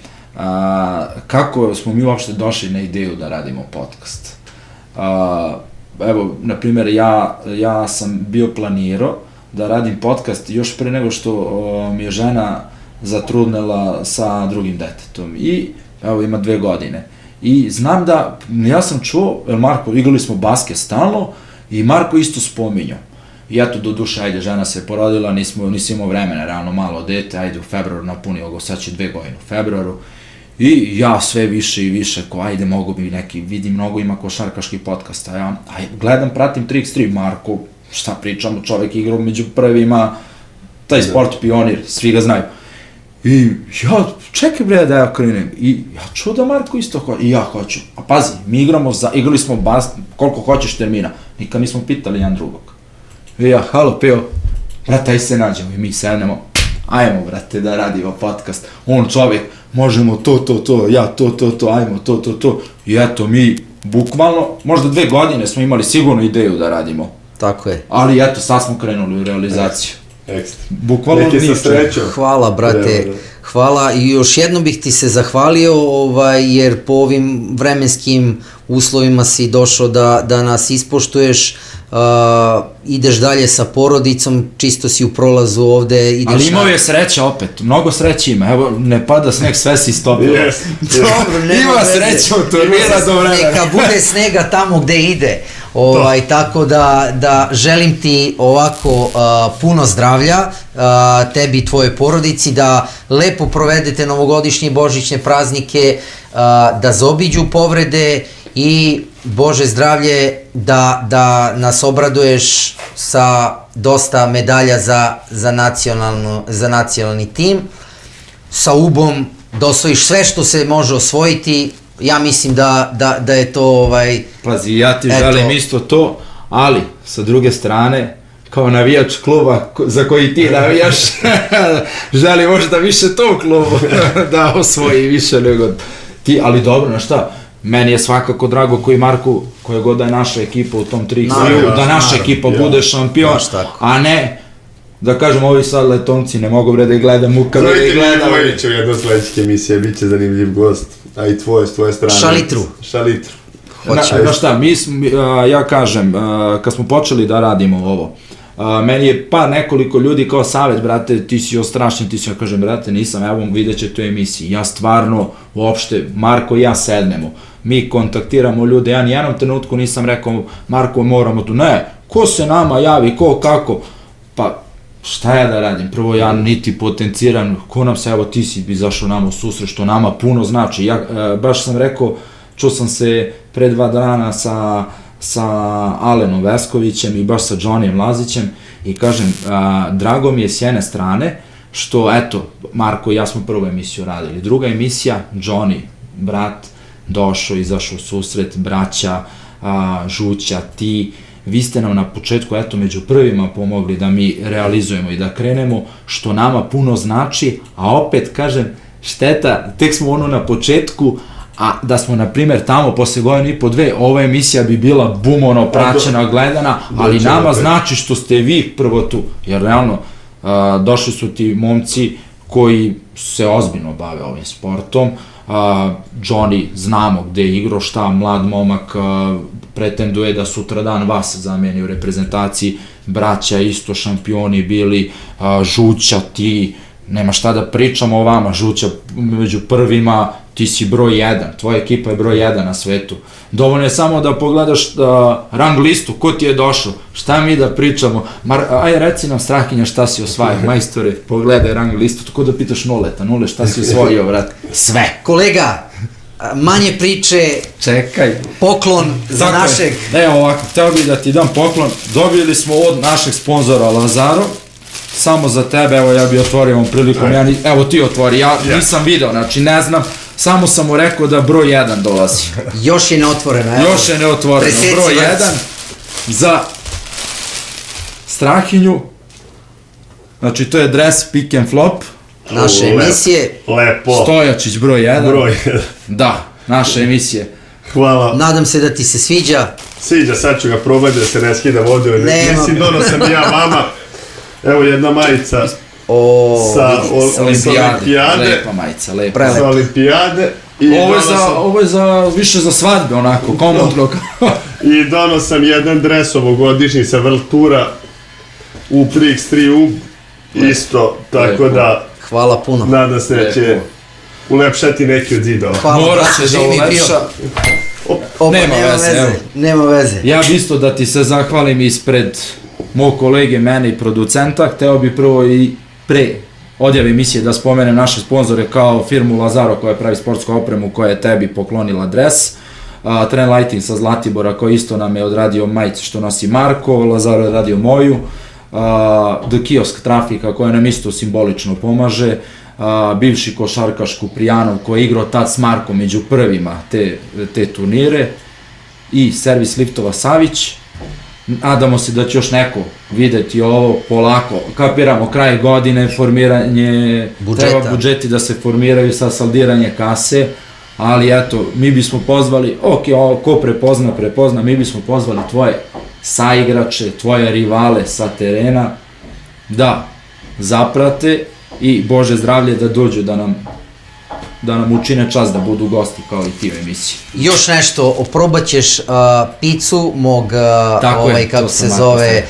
kako smo mi uopšte došli na ideju da radimo podcast. Evo, na primjer, ja sam bio planirao da radim podcast još pre nego što mi je žena zatrudnela sa drugim detetom i evo ima 2 godine. I znam da, ja sam čuo, Marko, igrali smo basket stalno i Marko isto spominjao. I eto, do duše, ajde, žena se porodila, nisi imao vremena, realno malo dete, ajde, u februaru napunio go, sad će 2 godine u februaru. I ja sve više i više, ajde, mogu bi neki, vidim, mnogo ima košarkaških podcasta, ja gledam, pratim 3x3, Marko, šta pričamo, čovek igrao među prvima, taj sport pionir, svi ga znaju. I ja, čekaj bre da ja krenem, i ja čuo da Marko isto hoće, i ja hoću. A pazi, mi igrali smo koliko hoćeš termina, nikad nismo pitali jedan drugog. I ja, halo Peo, brate, aj se nađemo i mi sednemo, ajmo brate da radimo podcast. On čovjek, možemo to, ja to, ajmo to. I eto mi, bukvalno, možda 2 godine smo imali sigurno ideju da radimo. Tako je. Ali eto, sad smo krenuli u realizaciju. Ekstra. Bukvalno neke sa srećom. Hvala, brate, hvala i još jednom bih ti se zahvalio, jer po ovim vremenskim uslovima si došao da nas ispoštuješ, ideš dalje sa porodicom, čisto si u prolazu ovde. Ali imao je sreća opet, mnogo sreće ima, evo ne pada sneg, sve si stopio. Dobro, ima sreća u turnira do vremena. Neka bude snega tamo gde ide, tako da želim ti ovako puno zdravlja, tebi i tvojoj porodici, da lepo provedete novogodišnje i božićne praznike, da zaobiđu povrede i Bože zdravlje, da nas obraduješ sa dosta medalja za nacionalni tim, sa UB-om da osvojiš sve što se može osvojiti. Ja mislim da je to Pazi, ja ti želim isto to, ali sa druge strane, kao navijač kluba za koji ti navijaš, želim možda više tog klubu da osvoji više nego ti, ali dobro, na šta? Meni je svakako drago koji Marku, koja god da je naša ekipa u tom 3x3, da naša ekipa bude šampion, a ne da kažem, ovi sad letonci ne mogu da ih gledam, muka da ih gledam. Zovite Milivojević u jednoj sledećih emisije, bit će zanimljiv gost, a i s tvoje strane. Šalitru. Na šta, ja kažem, kad smo počeli da radimo ovo, meni je nekoliko ljudi kao savjet, brate, ti si ostrašen, ja kažem, brate, nisam, evo vidjet ćete u emisiji, ja stvarno, uopšte, Marko i ja sednemo, mi kontaktiramo ljude, ja nijednom trenutku nisam rekao, Marko, moramo tu, ne, ko se nama javi, ko, kako, pa, šta ja da radim, prvo ja niti potenciram, ko nam se, evo ti si izašao nama u susret, što nama puno znači, ja baš sam rekao, čuo sam se pre 2 dana sa Alenom Veskovićem i baš sa Johnnyem Lazićem i kažem, drago mi je s jedne strane što, eto, Marko i ja smo prvu emisiju radili, druga emisija, Johnny, brat, došao, izašao u susret, braća, Žuća, ti, vi ste nam na početku, eto, među prvima pomogli da mi realizujemo i da krenemo, što nama puno znači, a opet, kažem, šteta, tek smo na početku, a da smo, na primjer, tamo posle godinu i po dve, ova emisija bi bila bumono praćena, gledana, ali nama znači što ste vi prvo tu, jer realno, došli su ti momci koji se ozbiljno bave ovim sportom, Johnny znamo gde je igrao, šta, mlad momak, pretenduje da sutradan vas zameni u reprezentaciji, braća isto šampioni bili, Žuća, ti, nema šta da pričamo o vama, Žuća među prvima, ti si broj 1, tvoja ekipa je broj 1 na svetu. Dovoljno je samo da pogledaš rang listu, ko ti je došao, šta mi da pričamo, aj reci nam Strahinja šta si osvajao, majstore, pogledaj rang listu, tako da pitaš Nole, šta si osvojio, vrat, sve. Kolega, manje priče, Čekaj. Poklon za našeg... Evo ovako, hteo bih da ti dam poklon, dobili smo od našeg sponzora Lazaro, samo za tebe, evo ja bih otvorio ovom prilikom, evo ti otvori, ja nisam video, znači ne znam, samo sam mu rekao da broj 1 dolazi. Još je neotvoreno, evo. Još je neotvoreno, broj 1 za Strahinju, znači to je dres Pick and Flop. Naše emisije. Lepo. Stojačić broj 1. Broj 1. Da, naše emisije. Hvala. Nadam se da ti se sviđa. Sviđa, sad ću ga probati da se ne skida vodu. Mislim, donosam i ja vama. Evo jedna majica sa olimpijade. Lepa majica, lepa. Sa olimpijade. Ovo je više za svadbe, onako, komodno. I donosam jedan dres ovogodišnji sa World Tura u 3x3 isto, tako da... Hvala puno. Nadam se da će ulepšati neki od zidova. Morat će da ulepša. Nema veze, evo. Nema veze. Ja bi isto da ti se zahvalim ispred mog kolege, mene i producenta. Hteo bi prvo i pre odjave emisije da spomenem naše sponzore kao firmu Lazaro koja pravi sportsku opremu, koja je tebi poklonila dres. Trend Lighting sa Zlatibora koji isto nam je odradio majicu što nosi Marko, Lazaro je radio moju. The Kiosk Trafika koja nam isto simbolično pomaže, bivši košarkaš Kuprijanov koji je igrao tad s Markom među prvima te turnire i servis liftova Savić. Nadamo se da će još neko videti ovo polako, kapiramo kraj godine, formiranje, treba budžeti da se formiraju sa saldiranje kase, ali eto, mi bismo pozvali, ko prepozna, mi bismo pozvali tvoje saigrače, tvoje rivale sa terena, da zaprate i Bože zdravlje da dođu da nam učine čast da budu gosti kao i ti u emisiji. Još nešto, oprobat ćeš picu mog, kako se zove,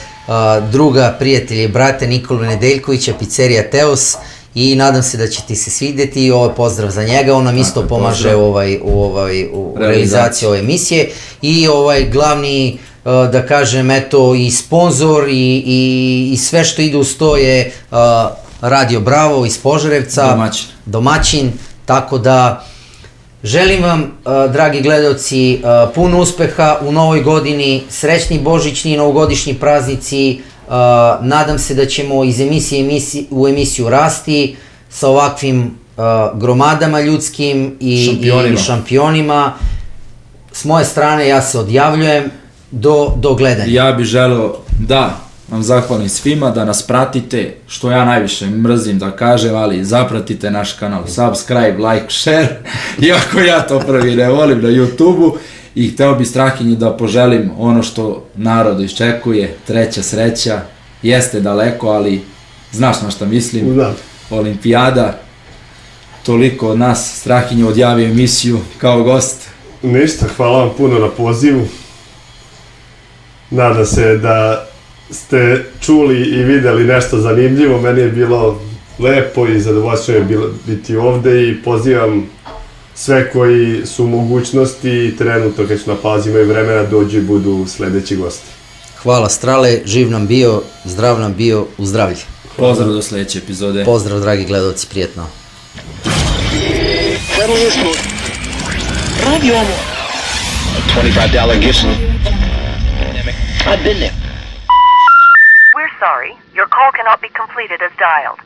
druga, prijatelja i brata Nikolu Nedeljkovića, pizzerija Teos, i nadam se da će ti se svidjeti i ovo je pozdrav za njega, on nam isto pomaže u realizaciji ove emisije i glavni, da kažem, eto, i sponsor i sve što ide uz to je Radio Bravo iz Požarevca, domaćin, tako da želim vam, dragi gledaoci, puno uspeha u novoj godini, srećni božićni i novogodišnji praznici, nadam se da ćemo iz emisije u emisiju rasti sa ovakvim gromadama ljudskim i šampionima. S moje strane ja se odjavljujem, do gledanja. Ja bih želeo da vam zahvalim svima, da nas pratite, što ja najviše mrzim da kažem, ali zapratite naš kanal, subscribe, like, share, iako ja to prvi ne volim na YouTube-u, i hteo bi Strahinji da poželim ono što narod iščekuje, treća sreća, jeste daleko, ali znaš na šta mislim, olimpijada, toliko od nas, Strahinja odjavi emisiju kao gost. Ništa, hvala vam puno na pozivu, nadam se da ste čuli i videli nešto zanimljivo, meni je bilo lepo i zadovoljstvo je biti ovde i pozivam sve koji su u mogućnosti trenutno kad su na pauzi imaju vremena dođu i budu sledeći gosti. Hvala Strale, živ nam bio, zdrav nam bio, u zdravlje. Pozdrav do sledeće epizode. Pozdrav dragi gledalci, prijetno. Radio Omor. $25 gift. I've been there. We're sorry. Your call cannot be completed as dialed.